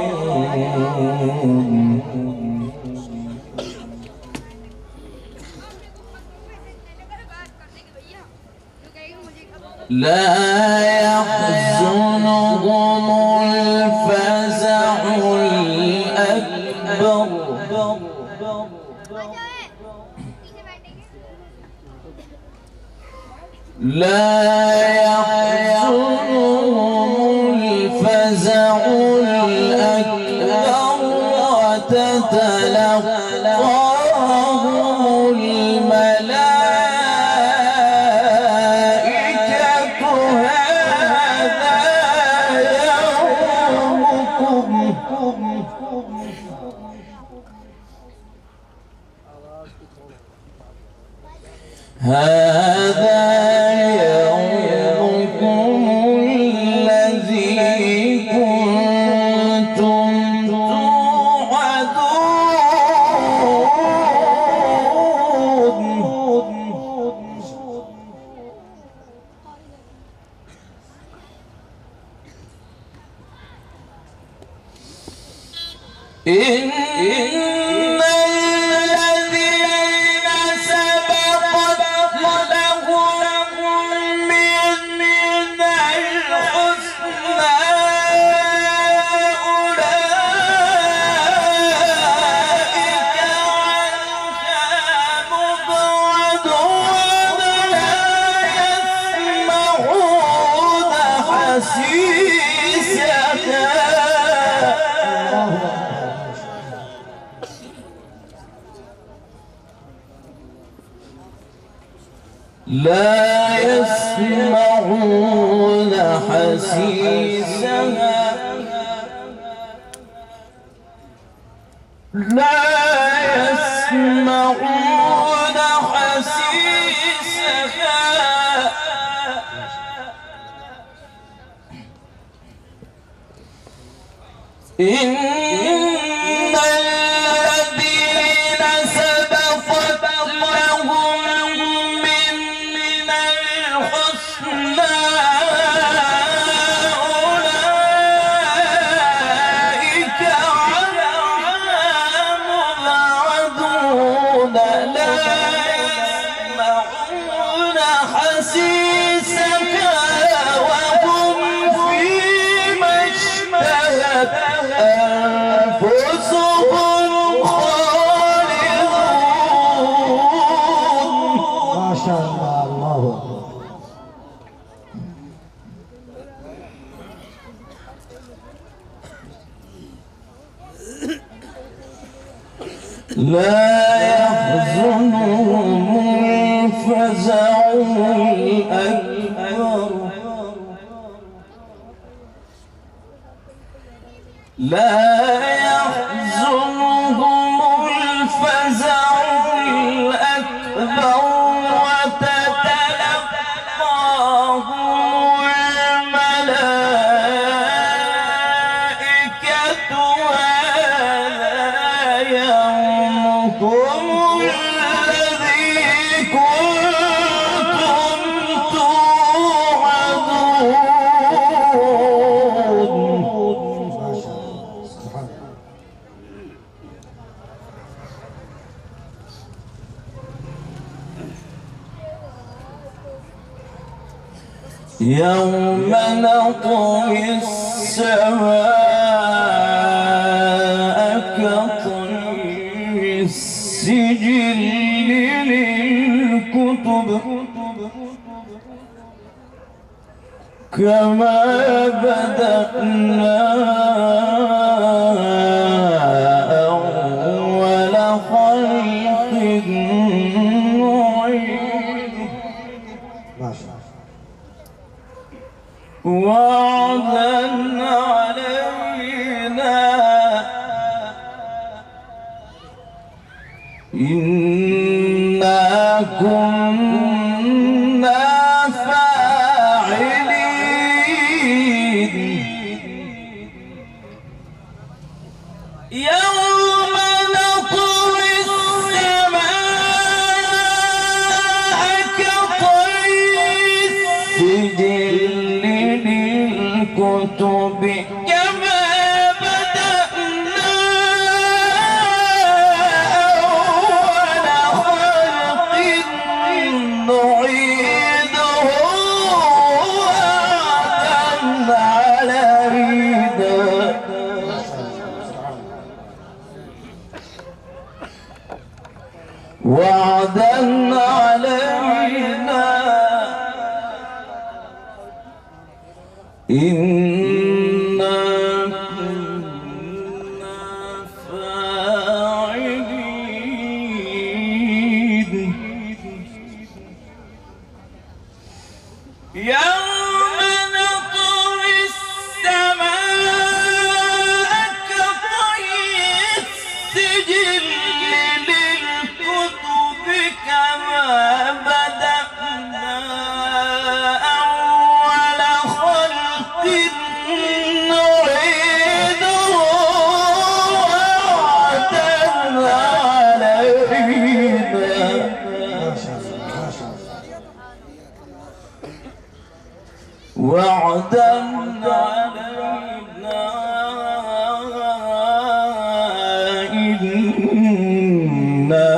لا يحزنهم الفزع الأكبر لا يحزنهم الفزع الأكبر وتتلقاهم الملائكة هذا يومكم هذا يومكم الذي كنتم توعدون. إن الذين سبقت لهم منا الحسنى أولئك عنها مبعدون لا يسمعون حسيسها لا يسمعون حسيسها لا يسمعون حسيسها إن الذين سبقت لهم مسيسك وهم فيما اشتهت أنفسهم خالدون. ما شاء الله. الله أكبر. لا يحزنهم الفزع الأكبر لا يحزنهم الفزع الأكبر وتتلقاهم الملائكة هذا يومكم الذي كنتم توعدون. يوم نطوي السماء كطي السجل للكتب كما بدأنا أول خلق نعيد ما شاء الله. وعدا علينا إنا كنا فاعلين. يوم نطوي السماء كطي السجل للكتب كما بدأنا أول خلق نعيده وعدا علينا وعدا علينا إنا كنا فاعلين. يوم نطوي السماء كطي السجل للكتب كما بدأنا أول خلق نعيده وعدا علينا وعدا علينا إنا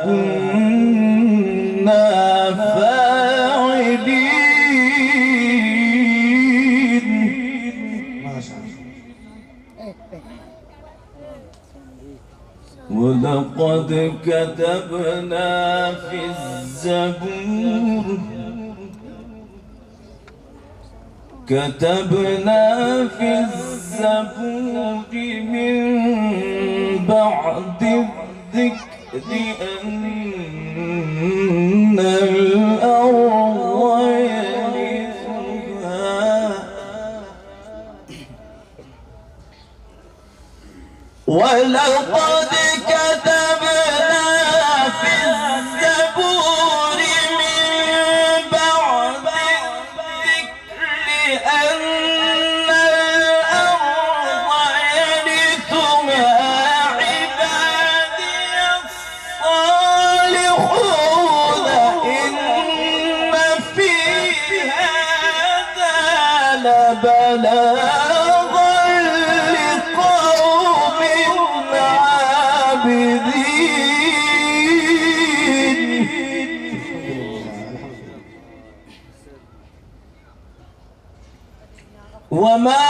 كنا فاعلين. ما شاء الله. ولقد كتبنا في الزبور كتبنا في الزبور من بعد الذكر أن الأرض يرثها ولقد كتبنا في الزبور من بعد الذكر أن الأرض يرثها عبادي الصالحون إن في هذا لبلاغا لقوم عابدين. وما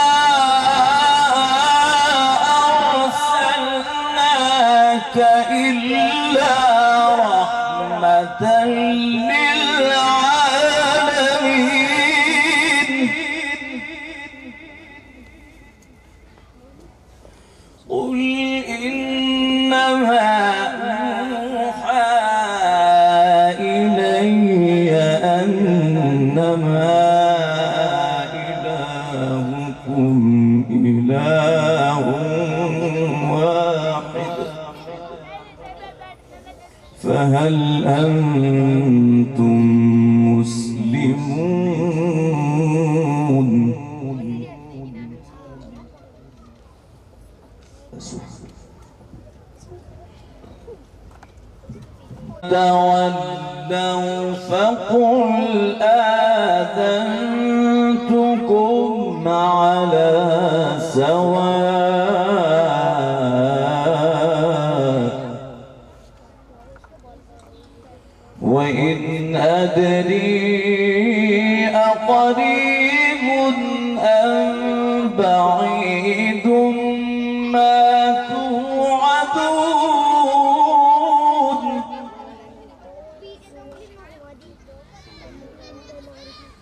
أرسلناك إلا رحمة للعالمين قل إنما يوحى إلي أنما إلهكم إله واحد فهل أنتم مسلمون تولوا فقل آذنتكم على سواء وإن أدري أقريب أم بعيد ما توعدون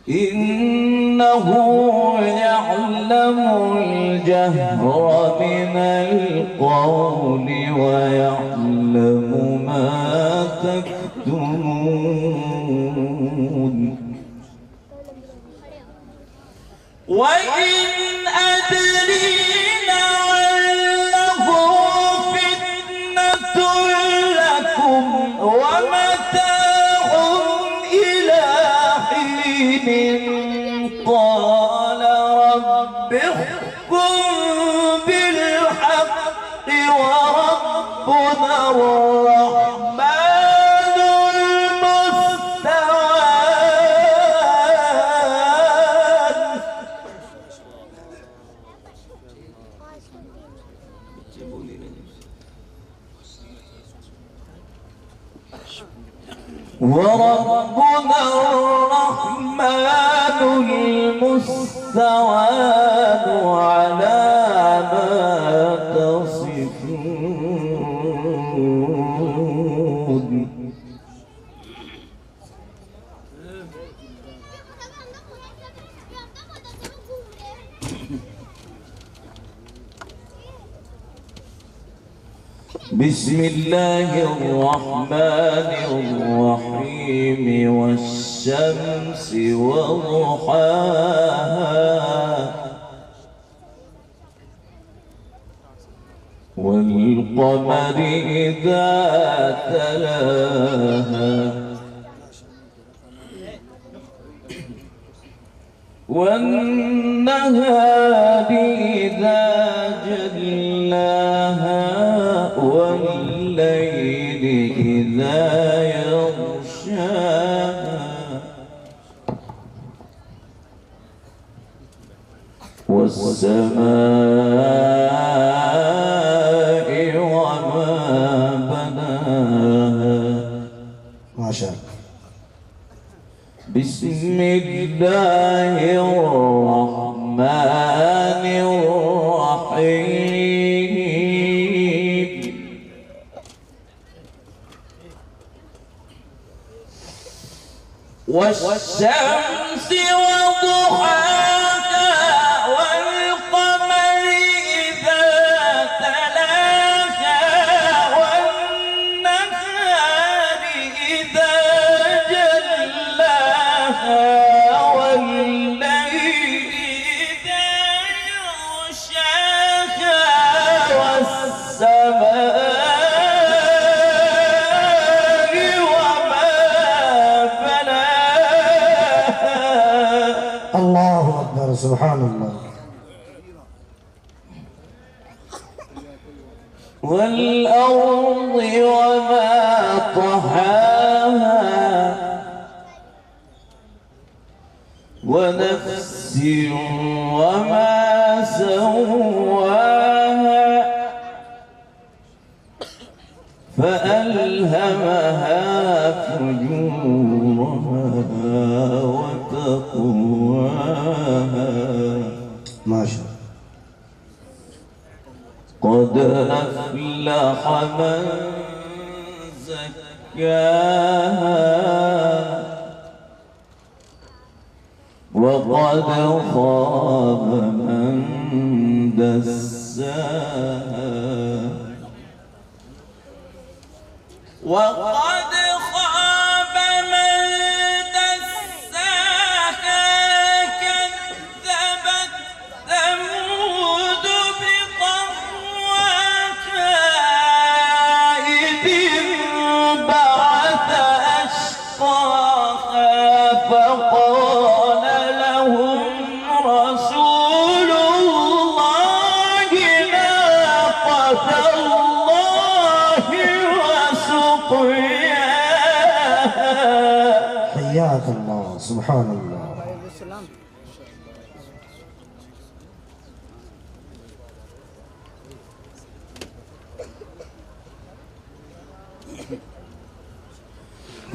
إنه يعلم الجهر من القول ويعلم ما تكتمون وإن أدري لعله فتنة لكم ومتاع إلى حين قال رب احكم بالحق وربنا الرحمن المستعان وربنا الرحمن المستعان على ما تصفون بسم الله الرحمن الرحيم والشمس وضحاها والقمر إذا تلاها والنهار إذا جلاها والليل إذا يغشاها والسماء وما بناها ما شاء الله. بسم الله الرحمن الرحيم والشمس وضحاها والقمر إذا تلاها والنهار إذا جلاها والليل إذا يغشاها والسماء الله أكبر سبحان الله. والأرض وما طحاها ونفس وما سواها فألهمها فجورها وتقواها ماشاء اللہ. قد أفلح من زكاها وقد خاب من دساها وقد خاب من دساها كذبت ثمود بطغواها إذ انبعث أشقاها فقال لهم رسول الله ناقة الله وسقياها. حياك الله. سبحان الله.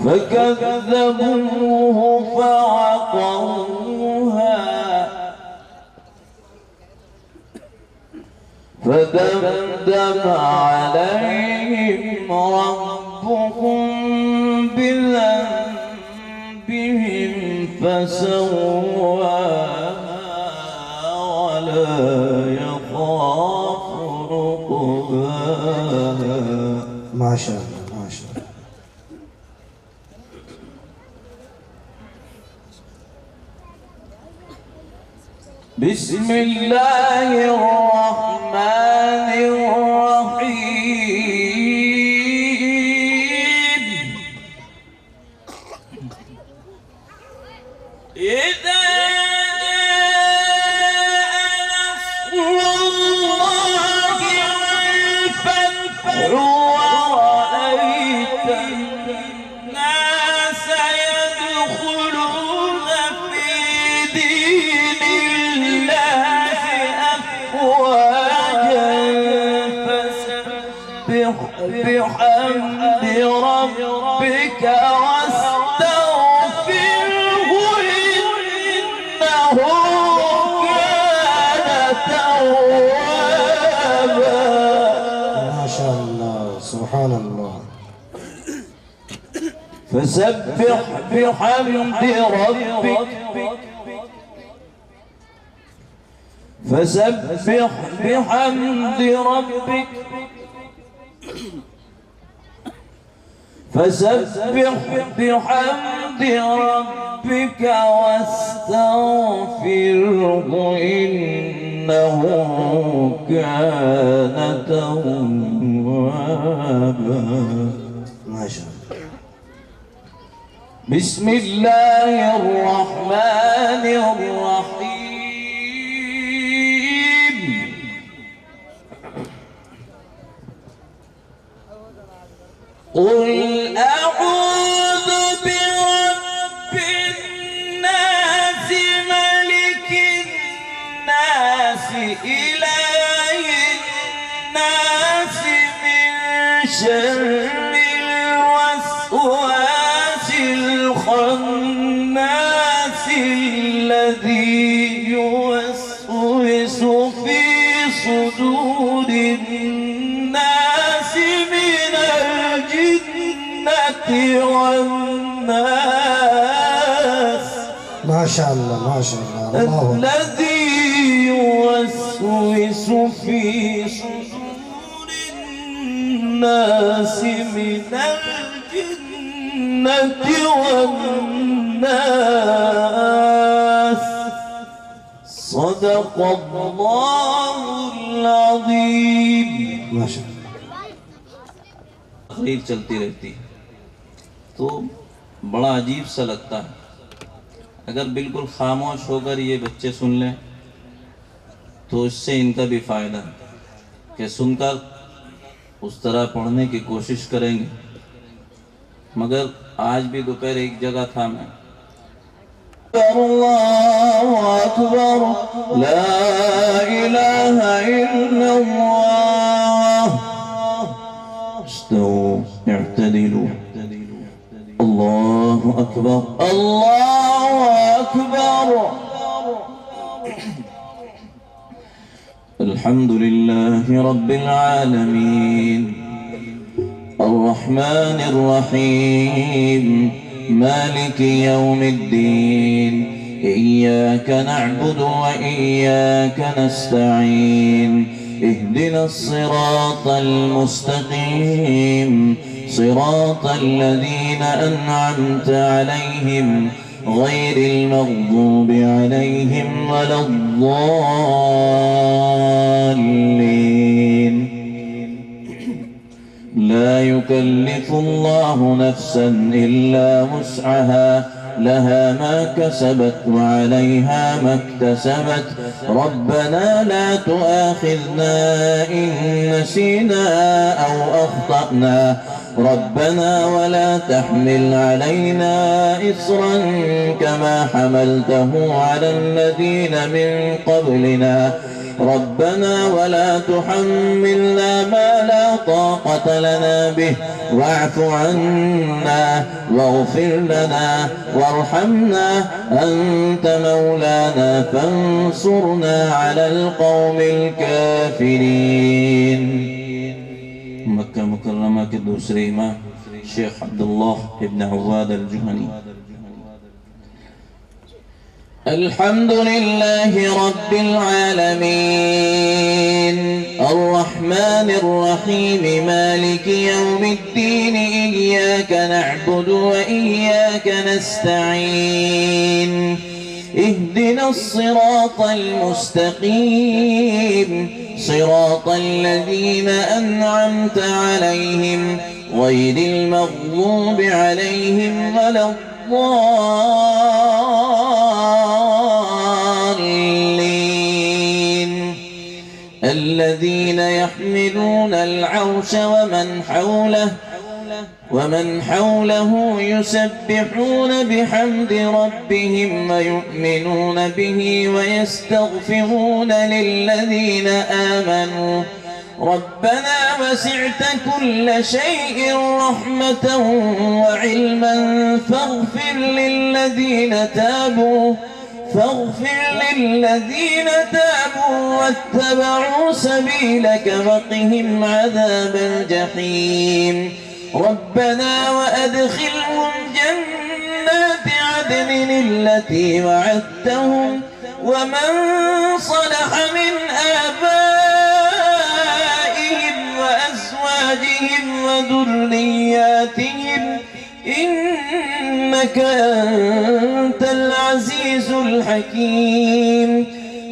فكذبوه فعقروها فدمدم عليهم ربهم بذنبهم فسواها ولا يخاف عقباها. ما شاء الله ما شاء الله. بسم الله الرحمن الرحيم. إذا جاء نصر الله والفتح ورأيت الناس يدخلون في دين الله أفواجا فسبح بحمد ربك واستغفره إنه كان توابا. ما شاء الله. سبحان الله. فسبح بحمد ربك فسبح بحمد ربك فسبح بحمد ربك واستغفره إنه كان توابا. ما شاء الله. بسم الله الرحمن الرحيم. قل أعوذ برب الناس ملك الناس إله الناس من شر الوسواس الخناس الذي يوسوس في صدور الناس من الجنة والناس. ما شاء الله ما شاء الله. الله أكبر. الذي يوسوس في صدور الناس من الجنة والناس. صدق الله العظيم. ما شاء الله. تقریر چلتی رہتی ہے تو بڑا عجیب سا لگتا ہے. اگر بالکل خاموش ہو کر یہ بچے سن لیں تو اس سے ان کا بھی فائدہ ہے کہ سن کر اس طرح پڑھنے کی کوشش کریں گے. مگر آج بھی دوپہر ایک جگہ تھا میں. اللہ اکبر لا الہ الا اللہ. استووا اعتدلوا. اللہ اکبر اللہ اکبر. الحمد لله رب العالمين الرحمن الرحيم مالك يوم الدين إياك نعبد وإياك نستعين اهدنا الصراط المستقيم صراط الذين أنعمت عليهم غير المغضوب عليهم ولا الضالين. لا يكلف الله نفسا إلا وسعها لها ما كسبت وعليها ما اكتسبت ربنا لا تؤاخذنا إن نسينا أو أخطأنا ربنا ولا تحمل علينا إصرا كما حملته على الذين من قبلنا ربنا ولا تحملنا ما لا طاقة لنا به واعف عنا واغفر لنا وارحمنا أنت مولانا فانصرنا على القوم الكافرين. مکہ مکرمہ کے دوسرے امام شیخ عبداللہ ابن عواد الجہنی. الحمد لله رب العالمين الرحمن الرحيم مالك يوم الدين إياك نعبد وإياك نستعين اهدنا الصراط المستقيم صراط الذين أنعمت عليهم غير المغضوب عليهم ولا الضالين. الذين يحملون العرش ومن حوله يسبحون بحمد ربهم ويؤمنون به ويستغفرون للذين آمنوا ربنا وسعت كل شيء رحمة وعلما فاغفر للذين تابوا واتبعوا سبيلك وقهم عذاب الجحيم. ربنا وأدخلهم جنات عدن التي وعدتهم ومن صلح من آبائهم وأزواجهم وذرياتهم إنك أنت العزيز الحكيم.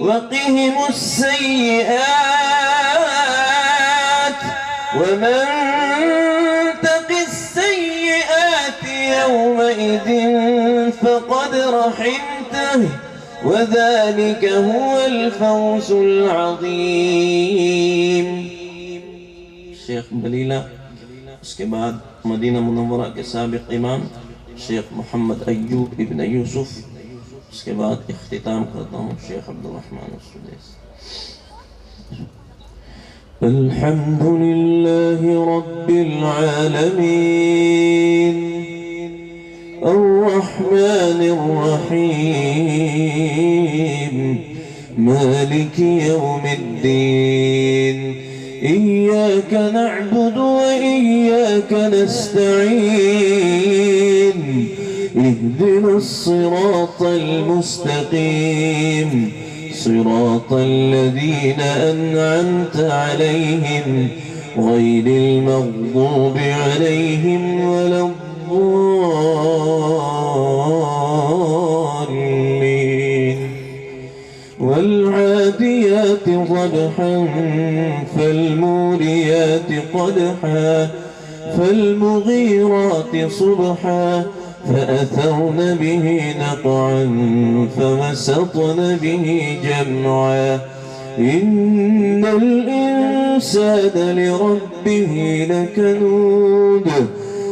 وقهم السيئات ومن تق السيئات يومئذ فقد رحمته وذلك هو الفوز العظيم. شیخ بلیلہ. اس کے بعد مدینہ منورہ کے سابق امام شیخ محمد ایوب ابن یوسف. اس کے بعد اختتام کرتا ہوں شیخ عبدالرحمن السدیس. الحمد لله رب العالمين الرحمن الرحيم مالك يوم الدين إياك نعبد وإياك نستعين اهدنا الصراط المستقيم صراط الذين أنعمت عليهم غير المغضوب عليهم ولا الضالين. والعاديات ضبحا فالموريات قدحا فالمغيرات صبحا فأثرن به نقعا فوسطن به جمعا إن الإنسان لربه لكنود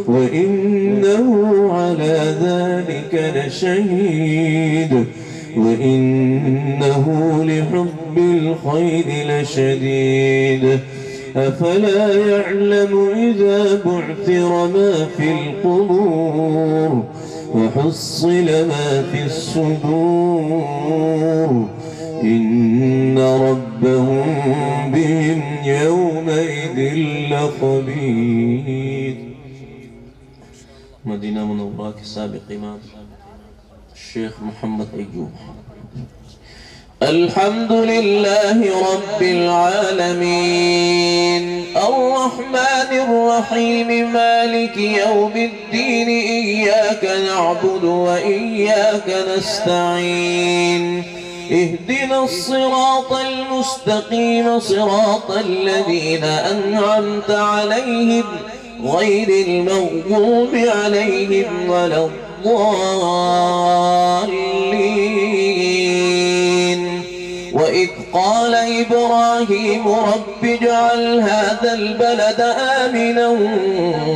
وإنه على ذلك لشهيد وإنه لحب الخير لشديد. أفلا يعلم إذا بعثر ما في القبور وحصل ما في الصدور إن ربهم بهم يومئذ لخبير. مدینہ منورہ کے سابق امام الشیخ محمد ایوب. الحمد لله رب العالمين الرحمن الرحيم مالك يوم الدين إياك نعبد وإياك نستعين اهدنا الصراط المستقيم صراط الذين أنعمت عليهم غير المغضوب عليهم ولا الضالين. وإذ قال إبراهيم رب اجعل هذا البلد آمنا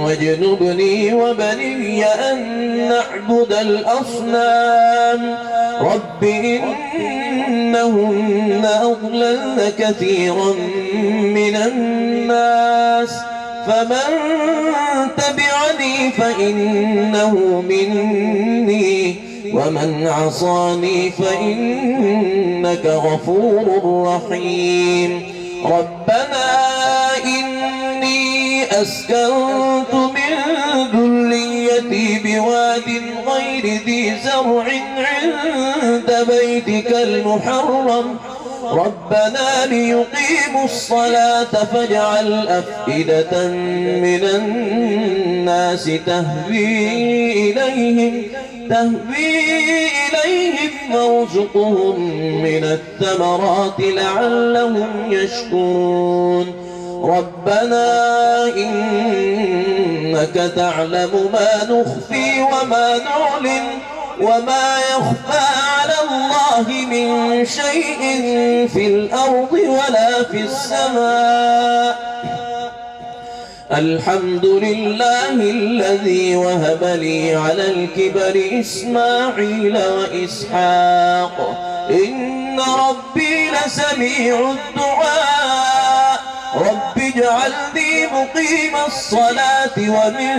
واجنبني وبني أن نعبد الأصنام رب إنهن أضللن كثيرا من الناس فمن تبعني فإنه مني ومن عصاني فإنك غفور رحيم. ربنا إني أسكنت من ذريتي بواد غير ذي زرع عند بيتك المحرم ربنا ليقيموا الصلاة فاجعل أفئدة من الناس تهوي إليهم وارزقهم من الثمرات لعلهم يشكرون. ربنا إنك تعلم ما نخفي وما نعلن وما يخفى على الله من شيء في الأرض ولا في السماء. الحمد لله الذي وهب لي على الكبر إسماعيل وإسحاق إن ربي لسميع الدعاء. رب اجعلني مقيم الصلاة ومن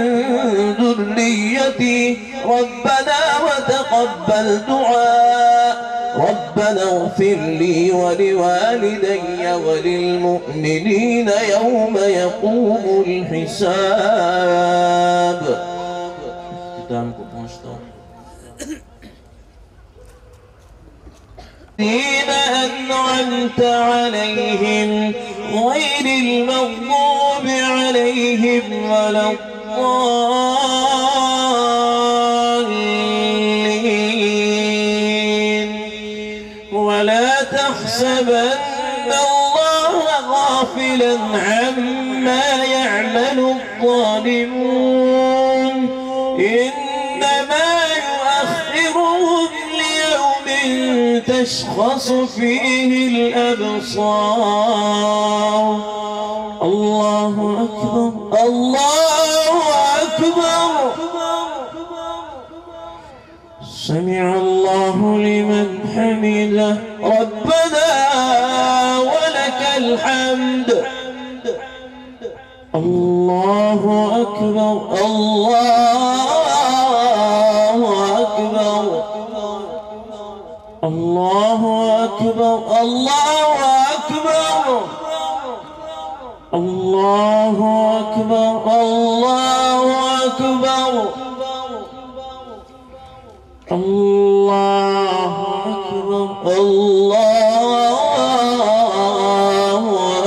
ذريتي ربنا وتقبل دعاء. ربنا اغفر لي ولوالدي وللمؤمنين يوم يقوم الحساب. اختتام کو پہنچتا ہوں. الذين أنعمت عليهم غير المغضوب عليهم ولا الضالين. ولا تحسبن الله غافلا عما يعمل الظالمون إنما يؤخرهم ليوم تشخص فيه الأبصار. الله أكبر الله أكبر. سمع الله لمن حمده ربنا ولك الحمد. الله أكبر الله أكبر الله أكبر الله أكبر الله أكبر الله أكبر الله أكبر الله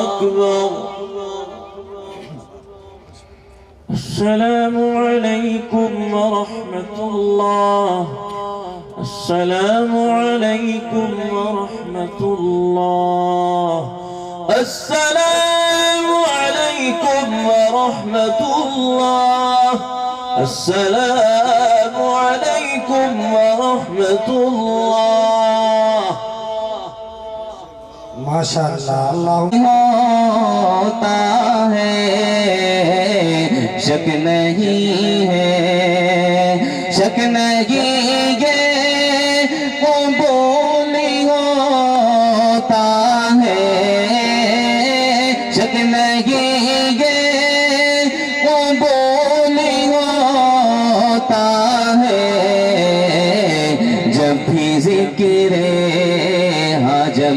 أكبر. السلام عليكم ورحمة الله. السلام عليكم ورحمة الله. السلام عليكم ورحمة الله. السلام عليكم ورحمة الله. ماشاءاللہ. اللہ ہوتا ہے شک نہیں ہے شک نہیں ہے قبول ہوتا ہے شک نہیں ہے قبول ہوتا ہے جب بھی ذکر ہاں جب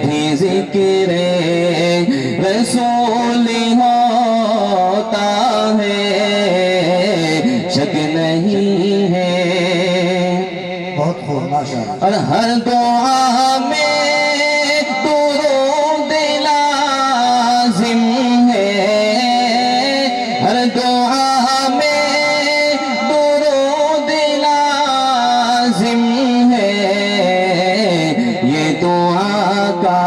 بھی ذکر رسول ہوتا ہے، شک نہیں ہے۔ بہت خوب، ماشاءاللہ۔ اور ہر دعا میں درود لازم ہے، ہر دعا میں درود لازم ہے، یہ دعا کا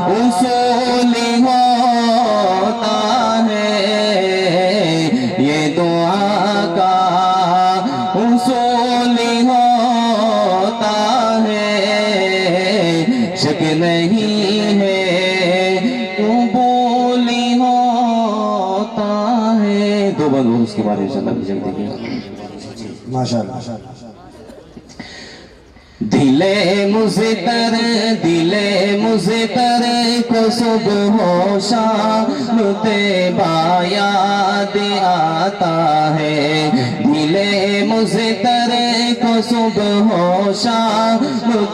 اصول ہوتا ہے، یہ دعا کا اصول ہوتا ہے، شک نہیں ہے، قبول ہوتا ہے۔ دو بند اس کے بارے میں انشاءاللہ جلدی کیا۔ ماشاءاللہ۔ دل مزتر کو صبح و شام طیبہ یاد آتا ہے، دل مزتر کو صبح و شام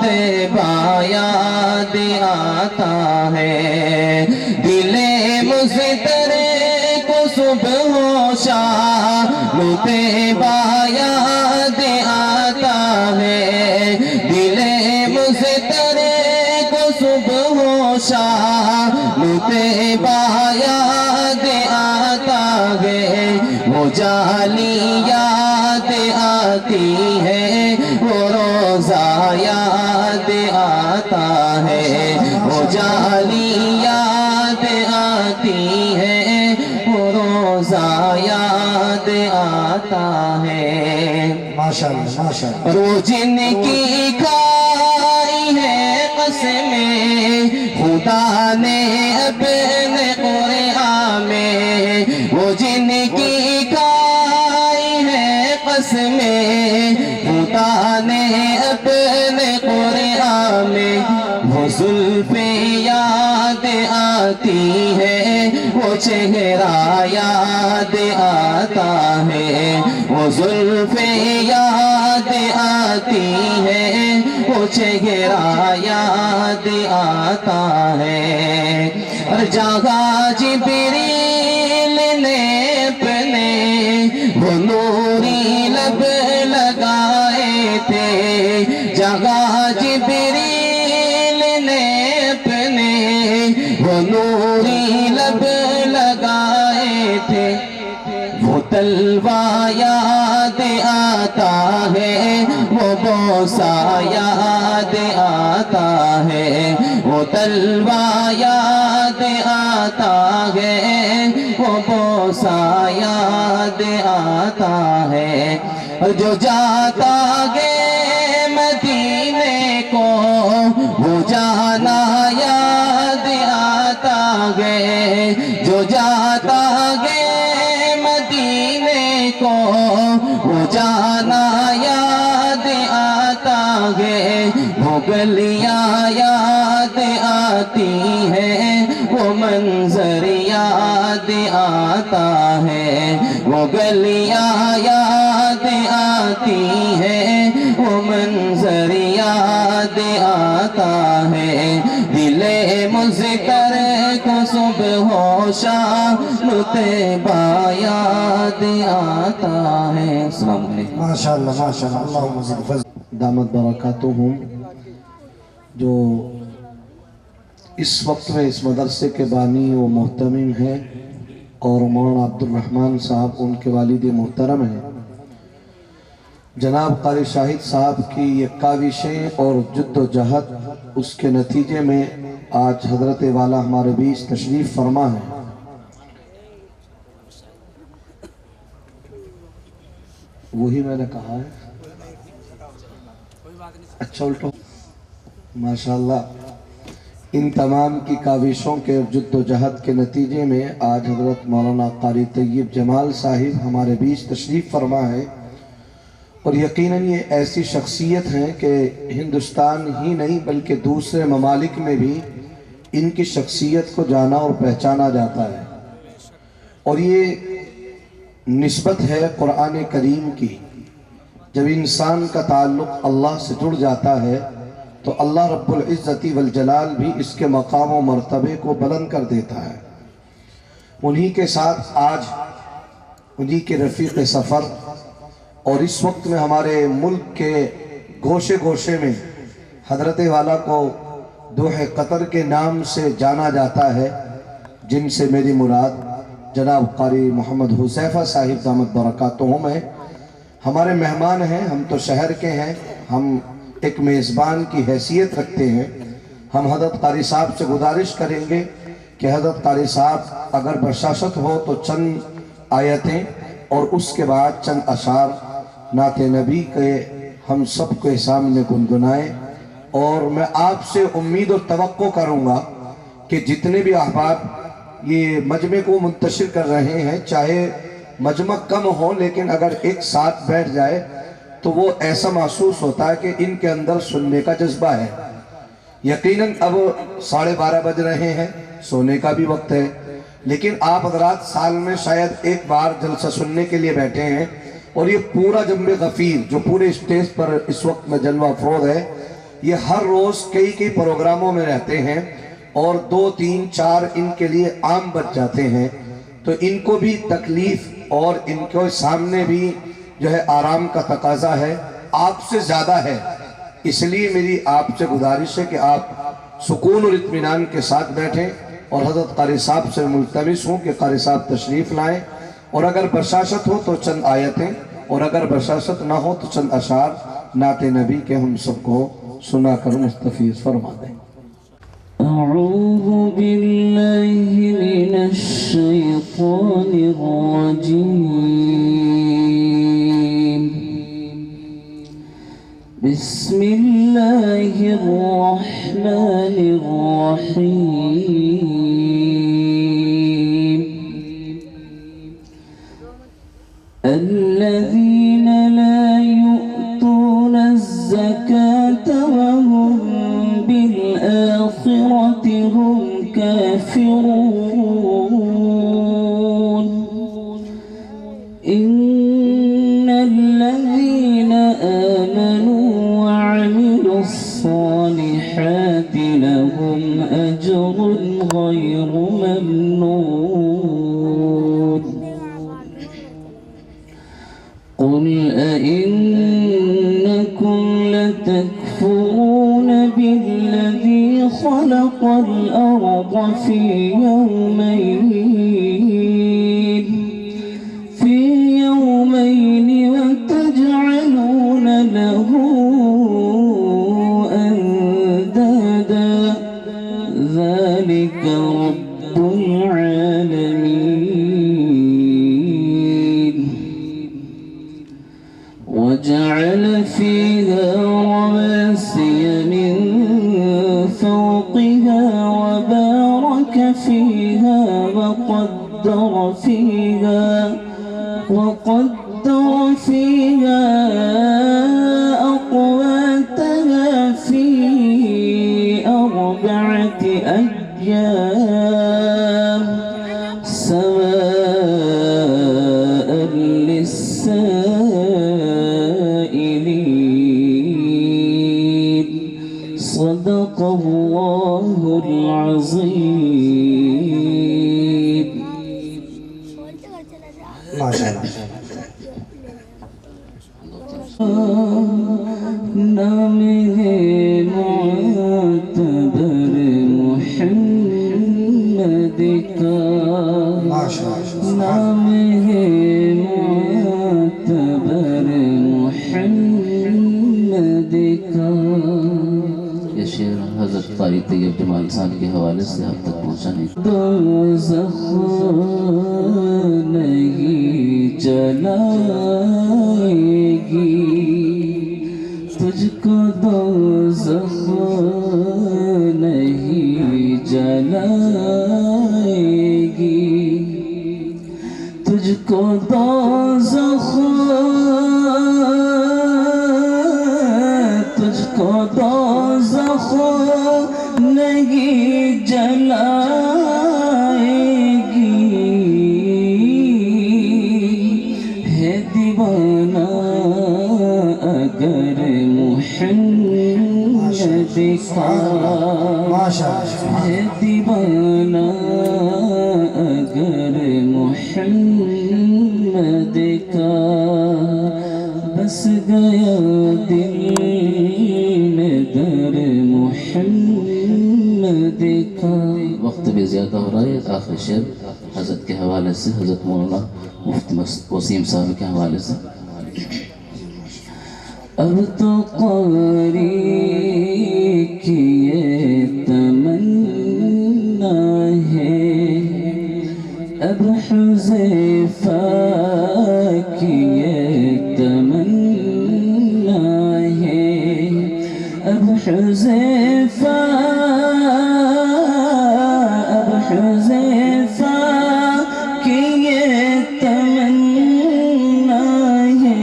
طیبہ یاد آتا ہے، دل مزتر کو صبح و شام طیبہ یاد آتا ہے، دل مزتر کو صبح و شام طیبہ یاد آتا ہے، وہ جالی یاد آتی ہے، وہ روزہ یاد آتا ہے، وہ جالی یاد آتی ہے، وہ روزہ یاد آتا ہے۔ ماشاءاللہ، ماشاءاللہ۔ اور وہ جن کی کھائی ہے قسمیں خدا نے اپنے قرآن میں، وہ جن کی کھائی ہے قسمیں خدا نے اپنے قرآن میں، وہ زلف یاد آتی ہے، وہ چہرہ یاد آتا ہے، وہ زلف یاد آتی ہے، وہ چہرہ یاد آتا ہے۔ اور جگہ جبریل نے اپنے وہ نوری لب لگائے تھے، جگہ جبریل نے اپنے وہ نوری لب لگائے تھے، وہ تلوہ یاد آتا ہے، وہ بوسہ یاد آتا ہے، وہ تلوہ یاد آتا ہے، وہ بوسہ یاد آتا ہے۔ اور جو جاتا گے مدینے کو وہ جانا یاد آتا گے، جو جاتا گے مدینے کو وہ جانا یاد آتا ہے، وہ گلیاں یاد آتی ہیں، وہ منظر یاد آتا ہے، وہ گلیاں یاد آتی ہیں، وہ منظر یاد آتا ہے، دل مزتر کو صبح و شام طیبہ یاد آتا ہے۔ السلام علیکم۔ ماشاءاللہ، ماشاءاللہ، اللہم زد فضل۔ دامت برکاتہم، جو اس وقت میں اس مدرسے کے بانی و محتمم ہیں اور مولانا عبد الرحمن صاحب ان کے والد محترم ہیں، جناب قاری شاہد صاحب کی یہ کاوشیں اور جد و جہد، اس کے نتیجے میں آج حضرت والا ہمارے بیچ تشریف فرما ہے۔ وہی میں نے کہا ہے، اچھا الٹو، ماشاءاللہ۔ ان تمام کی کاوشوں کے جد و جہد کے نتیجے میں آج حضرت مولانا قاری طیب جمال صاحب ہمارے بیچ تشریف فرما ہے، اور یقیناً یہ ایسی شخصیت ہیں کہ ہندوستان ہی نہیں بلکہ دوسرے ممالک میں بھی ان کی شخصیت کو جانا اور پہچانا جاتا ہے، اور یہ نسبت ہے قرآن کریم کی۔ جب انسان کا تعلق اللہ سے جڑ جاتا ہے تو اللہ رب العزت والجلال بھی اس کے مقام و مرتبے کو بلند کر دیتا ہے۔ انہی کے ساتھ آج انہی کے رفیق سفر، اور اس وقت میں ہمارے ملک کے گوشے گوشے میں حضرت والا کو دوح قطر کے نام سے جانا جاتا ہے، جن سے میری مراد جناب قاری محمد حذیفہ صاحب دامت برکاتہم ہیں۔ ہمارے مہمان ہیں، ہم تو شہر کے ہیں، ہم ایک میزبان کی حیثیت رکھتے ہیں۔ ہم حضرت قاری صاحب سے گزارش کریں گے کہ حضرت قاری صاحب اگر بشاشت ہو تو چند آیتیں اور اس کے بعد چند اشعار نعت نبی کے ہم سب کے سامنے گنگنائیں۔ اور میں آپ سے امید اور توقع کروں گا کہ جتنے بھی احباب یہ مجمع کو منتشر کر رہے ہیں، چاہے مجمع کم ہو لیکن اگر ایک ساتھ بیٹھ جائے تو وہ ایسا محسوس ہوتا ہے کہ ان کے اندر سننے کا جذبہ ہے۔ یقیناً اب 12:30 بج رہے ہیں، سونے کا بھی وقت ہے، لیکن آپ حضرات سال میں شاید ایک بار جلسہ سننے کے لیے بیٹھے ہیں، اور یہ پورا جنب غفیر جو پورے اسٹیج پر اس وقت میں جلوہ افروز ہے، یہ ہر روز کئی پروگراموں میں رہتے ہیں، اور 2 3 4 ان کے لیے عام بچ جاتے ہیں، تو ان کو بھی تکلیف اور ان کے سامنے بھی جو ہے آرام کا تقاضا ہے، آپ سے زیادہ ہے۔ اس لیے میری آپ سے گزارش ہے کہ آپ سکون اور اطمینان کے ساتھ بیٹھیں، اور حضرت قاری صاحب سے ملتمس ہوں کہ قاری صاحب تشریف لائیں، اور اگر بشاشت ہو تو چند آیتیں، اور اگر بشاشت نہ ہو تو چند اشعار نعت نبی کے ہم سب کو سنا کر مستفیض فرما دیں۔ أعوذ بالله من الشيطان الرجيم بسم الله الرحمن الرحيم الذين لا يؤتون الزكاة وهم بالآخرة هم كافرون إن الذين آمنوا وعملوا الصالحات لهم أجر غير ممنون قل أئنكم لتكفرون بالذي خلق الأرض في يومين وتجعلون له أندادا ذلك رب العالمين وجعل فيها رواسي من فوقها وبارك فيها وقدر فيها أقواتها في 4 أيام سواء للسائلين صدق الله العظيم نام ہے معتبر محمد کا، نام ہے معتبر محمد کا۔ یہ شعر حضرت قاری طیب جمال صاحب کے حوالے سے آپ تک پہنچانے دوزخ نہیں جلائے گی، تجھ کو دوزخ نہیں جلائے گی، تجھ کو دوزخ نہیں جلائے گی، ہے دیوانہ اگر محمد ہے دیوانہ اگر محمد کا بس گیا دل میں در محمد کا. وقت بھی زیادہ ہو رہا ہے. آخر شعر حضرت کے حوالے سے، حضرت مولانا مفتی وسیم صاحب کے حوالے سے. اب تو قاری کی یہ تمنا ہے، اب حذیفہ کی یہ تمنا ہے، اب حذیفہ کی یہ تمنا ہے.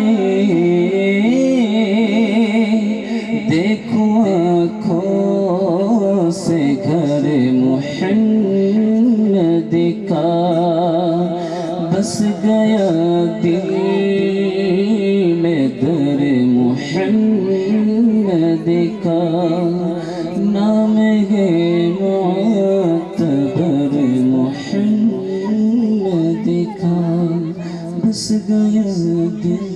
دیکھو آنکھوں سے گھر محمد کا بس گیا دل میں در محمد کا. نام ہے معتبر محمد کا بس گیا دل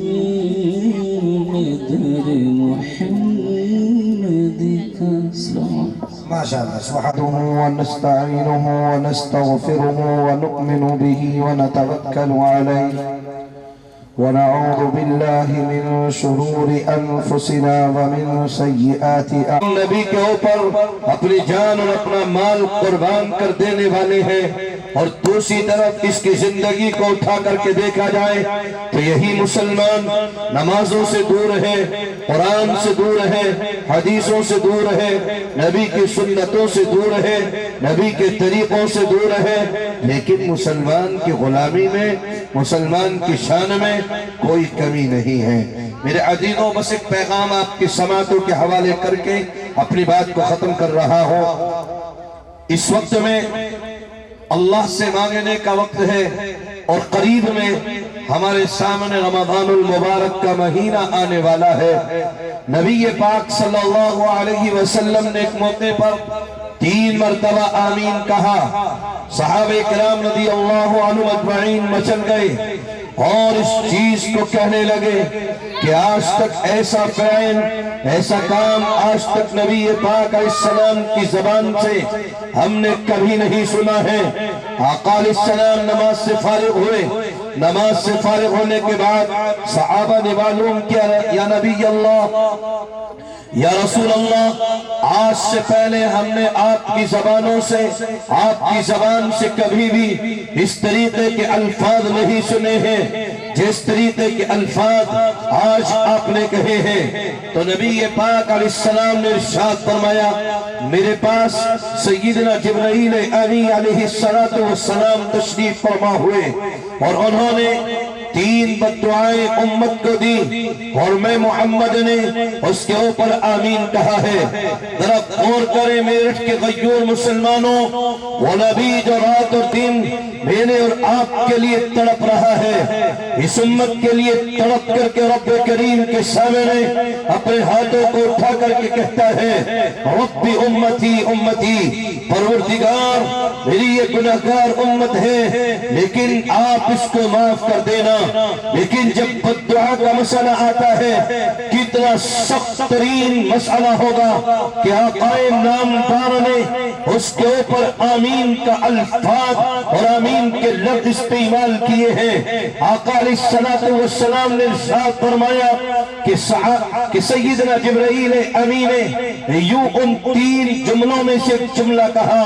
میں در محمد کا. السلام ما شاء الله. نحمده ونستعينه ونستغفره ونؤمن به ونتوكل عليه ونعوذ بالله من شرور أنفسنا ومن سيئات أعمالنا. نبی کے اوپر اپنی جان اور اپنا مال قربان کر دینے والے ہیں، اور دوسری طرف اس کی زندگی کو اٹھا کر کے دیکھا جائے تو یہی مسلمان نمازوں سے دور ہے، قرآن سے دور ہے، حدیثوں سے دور ہے، نبی کی سنتوں سے دور ہے، نبی کے طریقوں سے دور ہے، لیکن مسلمان کی غلامی میں، مسلمان کی شان میں کوئی کمی نہیں ہے. میرے عزیزوں، بس ایک پیغام آپ کی سماعتوں کے حوالے کر کے اپنی بات کو ختم کر رہا ہوں. اس وقت میں اللہ سے مانگنے کا وقت ہے، اور قریب میں ہمارے سامنے رمضان المبارک کا مہینہ آنے والا ہے. نبی پاک صلی اللہ علیہ وسلم نے ایک موقع پر 3 مرتبہ آمین کہا. صحابہ کرام رضی اللہ عنہم اجمعین مچل گئے اور اس چیز کو کہنے لگے کہ آج تک ایسا فعل، ایسا کام آج تک نبی پاک علیہ السلام کی زبان سے ہم نے کبھی نہیں سنا ہے. آقا علیہ السلام نماز سے فارغ ہوئے. نماز سے فارغ ہونے کے بعد صحابہ نے معلوم کیا، یا نبی اللہ، یا رسول اللہ، آج سے پہلے ہم نے آپ کی زبانوں سے، آپ کی زبان سے کبھی بھی اس طریقے کے الفاظ نہیں سنے ہیں جس طریقے کے الفاظ آج آپ نے کہے ہیں. تو نبی پاک علیہ السلام نے ارشاد فرمایا، میرے پاس سیدنا جبرائیل امین علیہ السلام تشریف فرما ہوئے، اور انہوں نے 3 بددعائیں امت کو دی، اور میں محمد نے اس کے اوپر آمین کہا ہے. ذرا غور کریں میرٹھ کے غیور مسلمانوں، وہ نبی جو رات اور دن میرے اور آپ کے لیے تڑپ رہا ہے، اس امت کے لیے تڑپ کر کے رب کریم کے سامنے اپنے ہاتھوں کو اٹھا کر کے کہتا ہے، رب امتی امتی، پروردگار میری یہ گناہگار امت ہے، لیکن آپ اس کو معاف کر دینا. لیکن جب بددعا کا مسئلہ آتا ہے، کتنا سخت ترین مسئلہ ہوگا کہ آقا نامدار نے اس کے اوپر آمین کا الفاظ اور آمین کے لفظ استعمال کیے ہیں. آقا علیہ السلام نے ارشاد فرمایا کہ سیدنا جبرائیل امین نے یوں ان 3 جملوں میں سے ایک جملہ کہا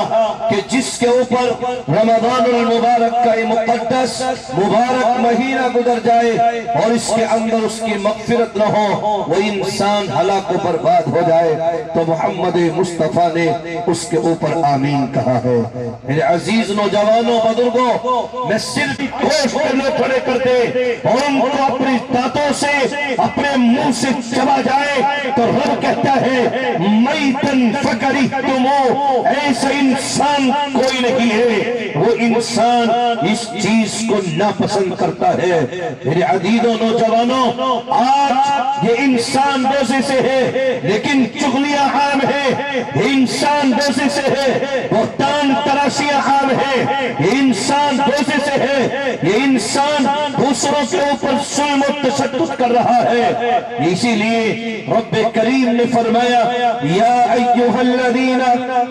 کہ جس کے اوپر رمضان المبارک کا یہ مقدس مبارک مہینہ گزر جائے اور اس کے اندر اس کی مغفرت نہ ہو، وہ انسان ہلاک و برباد ہو جائے. تو محمد مصطفیٰ نے اس کے اوپر آمین کہا ہے. میرے عزیز نوجوانوں، بزرگوں، میں صرف کوشش کرنے کھڑے کرتے اور ان کو اپنی دانتوں سے، اپنے منہ سے چبا جائے تو رب کہتا ہے میتن فکرہتموہ، ایسا انسان کوئی نہیں ہے، وہ انسان اس چیز کو ناپسند کرتا ہے۔ میرے عزیزوں نوجوانوں، آج یہ انسان روزے سے ہے لیکن چغلیاں عام ہے، یہ انسان روزے سے ہے بہتان تراشیاں عام ہے، یہ انسان روزے سے ہے، یہ انسان دوسروں کے اوپر ظلم و تشدد کر رہا ہے۔ اسی لیے رب کریم نے فرمایا یا ایھا الذین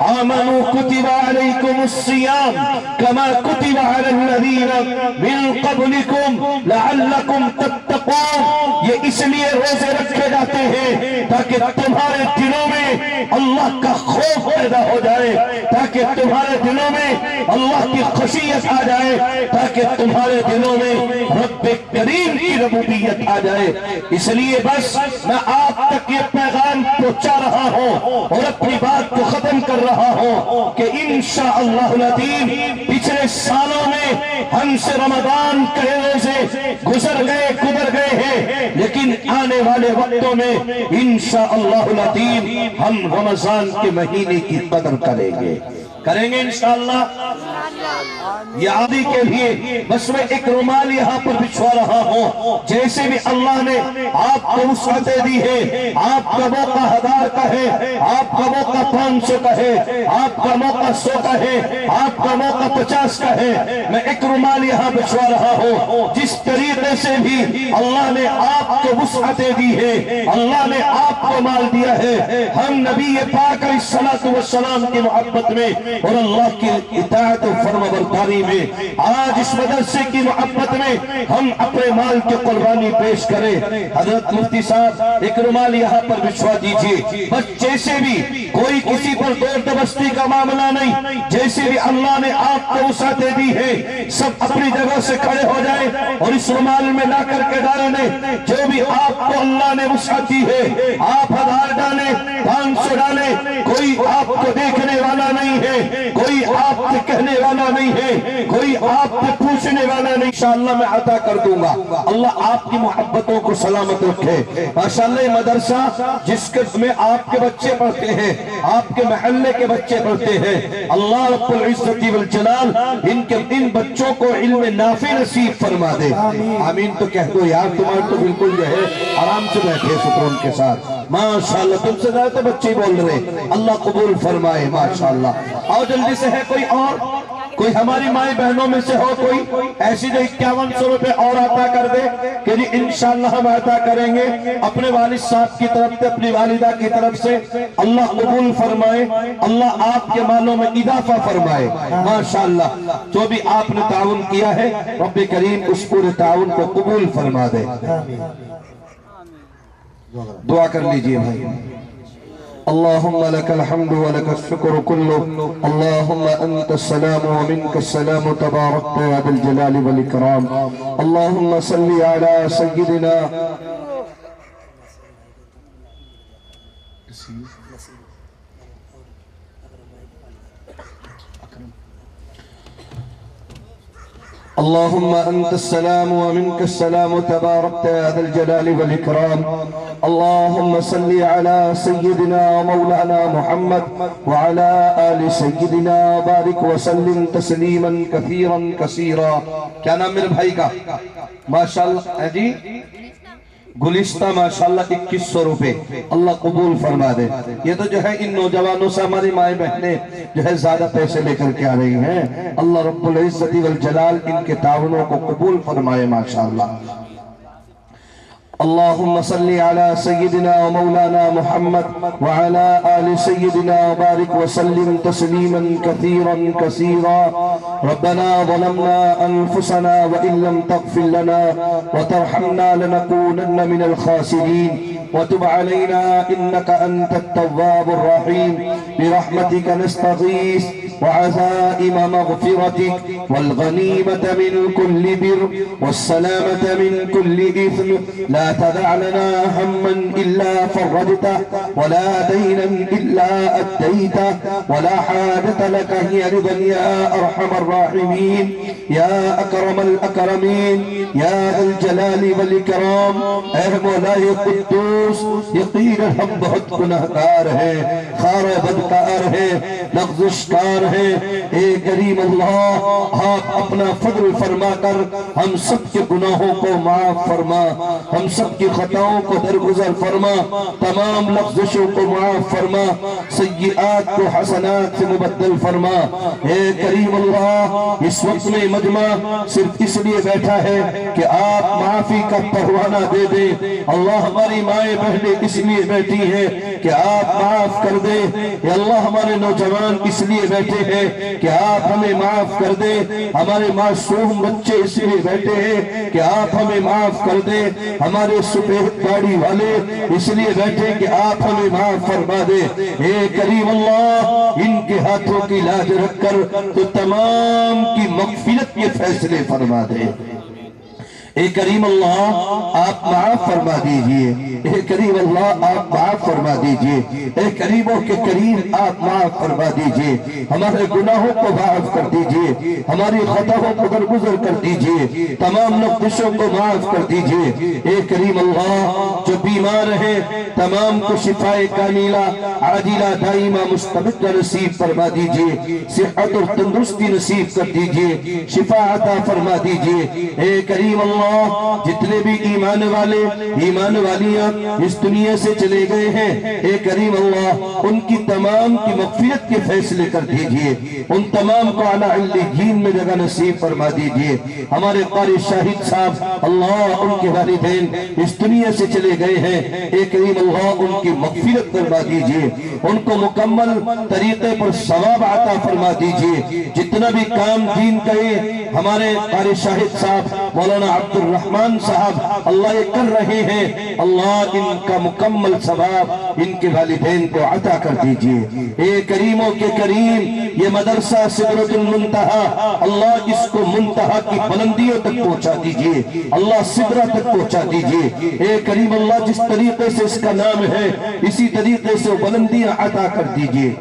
آمنوا کتب علیکم الصیام کما کتب علی الذین من قبلکم لعلکم تتقون، یہ اس لیے روزے رکھے جاتے ہیں تاکہ تمہارے دلوں میں اللہ کا خوف پیدا ہو جائے، تاکہ تمہارے دلوں میں اللہ کی خشیت آ جائے، تاکہ تمہارے دلوں میں رب کریم کی ربوبیت آ جائے۔ اس لیے بس میں آپ تک یہ پیغام پہنچا رہا ہوں اور اپنی بات کو ختم کر رہا ہوں کہ انشاءاللہ العظیم پچھلے سالوں میں ہم سے رمضان کے روزے گزر گئے ہیں، لیکن آنے والے وقتوں میں انشاءاللہ العظیم ہم رمضان کے مہینے کی قدر کریں گے انشاءاللہ۔ یہ عادی کے لیے بس میں ایک رومال یہاں پر بچھوا رہا ہوں، جیسے بھی اللہ نے آپ کو وسعتیں دی ہے، آپ کا موقع 1000 کا ہے، آپ کا موقع 500 کا ہے، آپ کا موقع 100 کا ہے، آپ کا موقع 50 کا ہے، میں ایک رومال یہاں بچھوا رہا ہوں۔ جس طریقے سے بھی اللہ نے آپ کو وسعتیں دی ہے، اللہ نے آپ کو مال دیا ہے، ہم نبی پاک علیہ الصلوۃ والسلام کی محبت میں اور اللہ کی اطاعت و فرما برداری میں، آج اس مدرسے کی محبت میں ہم اپنے مال کی قربانی پیش کریں۔ حضرت مفتی صاحب ایک رومال یہاں پر بچھوا دیجئے، بس جیسے بھی کوئی کسی پر دور دبستی کا معاملہ نہیں، جیسے بھی اللہ نے آپ کو وسعتیں دی ہے، سب اپنی جگہ سے کھڑے ہو جائیں اور اس رومال میں لا کر کے ڈالیں۔ جو بھی آپ کو اللہ نے وسعت دی ہے، آپ 1000 ڈالیں، 500 ڈالیں، کوئی آپ کو دیکھنے والا نہیں ہے، کوئی آپ سے کہنے والا نہیں ہے، کوئی آپ سے پوچھنے والا نہیں، انشاءاللہ میں عطا کر دوں گا۔ اللہ آپ کی محبتوں کو سلامت رکھے۔ ماشاءاللہ یہ مدرسہ جس میں آپ کے بچے پڑھتے ہیں، آپ کے محلے کے بچے پڑھتے ہیں، اللہ رب العزت والجلال ان بچوں کو علم نافع نصیب فرما دے۔ آمین تو کہہ دو یار، تمہارے تو بالکل جو ہے آرام سے بیٹھے سکون کے ساتھ۔ ماشاءاللہ تم سے زیادہ بچے بول رہے، اللہ قبول فرمائے ماشاءاللہ۔ اور جلدی سے ہے کوئی اور، کوئی ہماری مائیں بہنوں میں سے ہو کوئی ایسی جو 5100 روپے اور عطا کر دے کہ جی انشاءاللہ ہم عطا کریں گے اپنے والد صاحب کی طرف سے، اپنی والدہ کی طرف سے۔ اللہ قبول فرمائے، اللہ آپ کے مالوں میں اضافہ فرمائے ماشاءاللہ۔ جو بھی آپ نے تعاون کیا ہے رب کریم اس پورے تعاون کو قبول فرما دے۔ دعا کر لیجئے بھائی۔ اللهم لك الحمد ولك الشكر كله، اللهم أنت السلام ومنك السلام تباركت يا ذا الجلال والإكرام، اللهم صل على سيدنا اللهم أنت السلام ومنك السلام تباركت يا ذا الجلال والإكرام، اللهم صل على سيدنا ومولانا محمد وعلى آل سيدنا وبارك وسلم تسليما كثيرا كثيرا۔ کیا نام میرے بھائی کا؟ ماشاءاللہ جی گلشتہ ماشاءاللہ 2100 روپے، اللہ قبول فرما دے۔ یہ تو جو ہے ان نوجوانوں سے ہماری مائیں بہنیں جو ہے زیادہ پیسے لے کر کے آ رہی ہیں، اللہ رب العزت والجلال ان کے تعاونوں کو قبول فرمائے ماشاءاللہ۔ اللهم صل على سيدنا ومولانا محمد وعلى آل سيدنا وبارك وسلم تسليما كثيرا كثيرا۔ ربنا ظلمنا أنفسنا وإن لم تغفر لنا وترحمنا لنكونن من الخاسرين۔ وتب علينا إنك أنت التواب الرحيم برحمتك نستغيث وعزائم مغفرتك والغنيمة من كل بر والسلامة من كل إثم لا تدع لنا هما إلا فرجته ولا دينا إلا أديته ولا حاجة لك هي رضا يا أرحم الراحمين يا أكرم الأكرمين يا ذا الجلال والإكرام اے مولا قدوس یقینا ہم بہت گناہگار ہیں خار بدکار ہیں لغزشکار ہیں اے کریم اللہ آپ اپنا فضل فرما کر ہم سب کے گناہوں کو معاف فرما ہم سب کی خطاؤں کو درگزر فرما تمام لغزشوں کو معاف فرما سیئات کو حسنات سے مبدل فرما اے کریم اللہ اس وقت میں مجمع صرف اس لیے بیٹھا ہے کہ آپ معافی کا پروانہ دے دیں اللہ ہماری مائیں بہنیں اس لیے بیٹھی ہیں کہ آپ معاف کر دیں یا اللہ ہمارے نوجوان اس لیے بیٹھے ہیں کہ آپ ہمیں معاف کر دیں ہمارے معصوم بچے اس لیے بیٹھے ہیں کہ آپ ہمیں معاف کر دیں ہمارے سفید داڑھی والے اس لیے بیٹھے کہ آپ ہمیں معاف فرما دیں اے کریم اللہ ان کے ہاتھوں کی لاج رکھ کر تو تمام کی مغفرت کے فیصلے فرما دیں اے کریم اللہ آپ معاف فرما دیجئے اے کریم اللہ آپ معاف فرما دیجئے اے قریبوں کے کریم آپ معاف فرما دیجئے ہمارے گناہوں کو معاف کر دیجئے ہماری خطاؤں کو درگزر کر دیجئے تمام لغزشوں کو معاف کر دیجئے اے کریم اللہ جو بیمار ہیں تمام کو شفاء کاملہ عاجلہ دائمہ مستمرہ نصیب فرما دیجئے صحت اور تندرستی نصیب کر دیجئے شفا عطا فرما دیجئے اے کریم اللہ جتنے بھی ایمان والے ایمان والیاں اس دنیا سے چلے گئے ہیں اے کریم اللہ ان کی تمام کی مغفرت کے فیصلے کر دیجئے ان تمام کو اعلیٰ علیین میں جگہ نصیب فرما دیجئے ہمارے قاری شاہد صاحب اللہ ان کے والدین اس دنیا سے چلے گئے ہیں اے کریم اللہ ان کی مغفرت فرما دیجئے ان کو مکمل طریقے پر ثواب عطا فرما دیجئے جتنا بھی کام دین کہے ہمارے قاری شاہد صاحب مولانا عبد الرحمن صاحب اللہ یہ کر رہے ہیں اللہ ان کا مکمل ثواب ان کے والدین کو عطا کر دیجئے اے کریموں کے کریم یہ مدرسہ سدرۃ المنتہا اللہ اس کو منتہا کی بلندیوں تک پہنچا دیجئے اللہ سدرہ تک پہنچا دیجئے اے کریم اللہ جس طریقے سے اس کا نام ہے اسی طریقے سے بلندیاں عطا کر دیجئے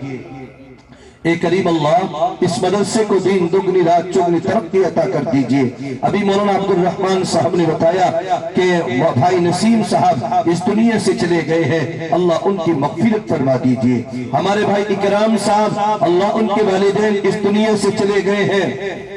اے کریم اللہ اس مدرسے کو دین دگنی رات چگنی ترقی عطا کر دیجئے ابھی مولانا عبد الرحمن صاحب نے بتایا کہ بھائی نسیم صاحب اس دنیا سے چلے گئے ہیں اللہ ان کی مغفرت فرما دیجئے ہمارے بھائی اکرام صاحب اللہ ان کے والدین اس دنیا سے چلے گئے ہیں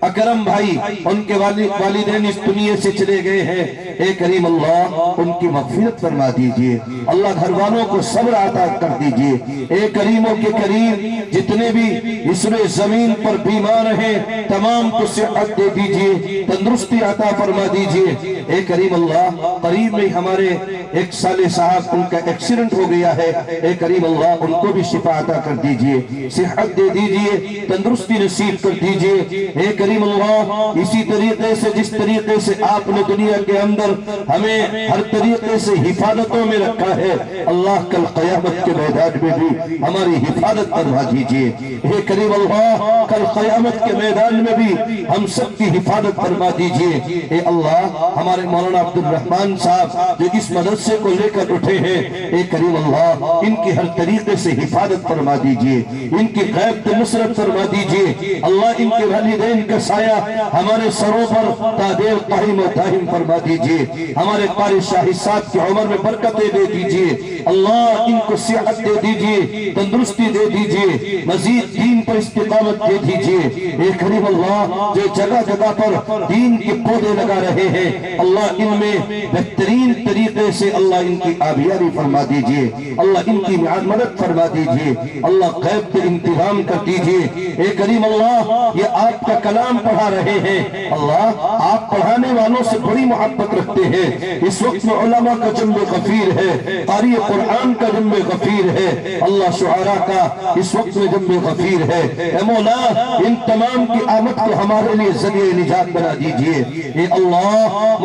اکرم بھائی ان کے والدین اس دنیا سے چلے گئے ہیں اے کریم اللہ ان کی مغفرت فرما دیجئے اللہ گھر والوں کو صبر عطا کر دیجئے اے کریموں کے کریم جتنے بھی اس زمین پر بیمار ہیں تمام کو صحت دے دیجئے تندرستی عطا فرما دیجئے اے کریم اللہ قریب میں ہمارے ایک سالے صاحب ان کا ایکسیڈنٹ ہو گیا ہے اے کریم اللہ ان کو بھی شفا عطا کر دیجئے صحت دے دیجئے تندرستی نصیب کر دیجئے اے کریم اللہ اسی طریقے سے جس طریقے سے آپ نے دنیا کے اندر ہمیں ہر طریقے سے حفاظتوں میں رکھا ہے اللہ کل قیامت کے میدان میں بھی ہماری حفاظت فرما دیجئے اے کریم اللہ کل قیامت کے میدان میں بھی ہم سب کی حفاظت فرما دیجئے اے اللہ ہمارے مولانا عبد الرحمن صاحب جو اس مدرسے کو لے کر اٹھے ہیں اے کریم اللہ ان کی ہر طریقے سے حفاظت فرما دیجئے ان کی غیب نصرت فرما دیجئے اللہ ان کے والدین کا سایہ ہمارے سروں پر تادیر قائم و دائم فرما دیجئے ہمارے قاری شاہد صاحب کی عمر میں برکتیں دے دیجئے اللہ ان کو صحت دے دیجئے تندرستی دے دیجئے مزید دین پر استقامت دے دیجئے اے کریم اللہ جو جگہ جگہ پر دین کے پودے لگا رہے ہیں اللہ ان میں بہترین طریقے سے اللہ ان کی آبیاری فرما دیجئے اللہ ان کی مدد فرما دیجئے اللہ غیب پہ انتظام کر دیجئے اے کریم اللہ یہ آپ کا کلام پڑھا رہے ہیں اللہ آپ پڑھانے والوں سے بڑی محبت رکھتے ہیں اس وقت میں علماء کا جنب غفیر ہے قاری قرآن کا جنب غفیر ہے اللہ شعراء کا اس وقت میں جنب غفیر ہے اے مولا ان تمام کی آمد کو ہمارے لیے ذریعہ نجات بنا دیجئے اے اللہ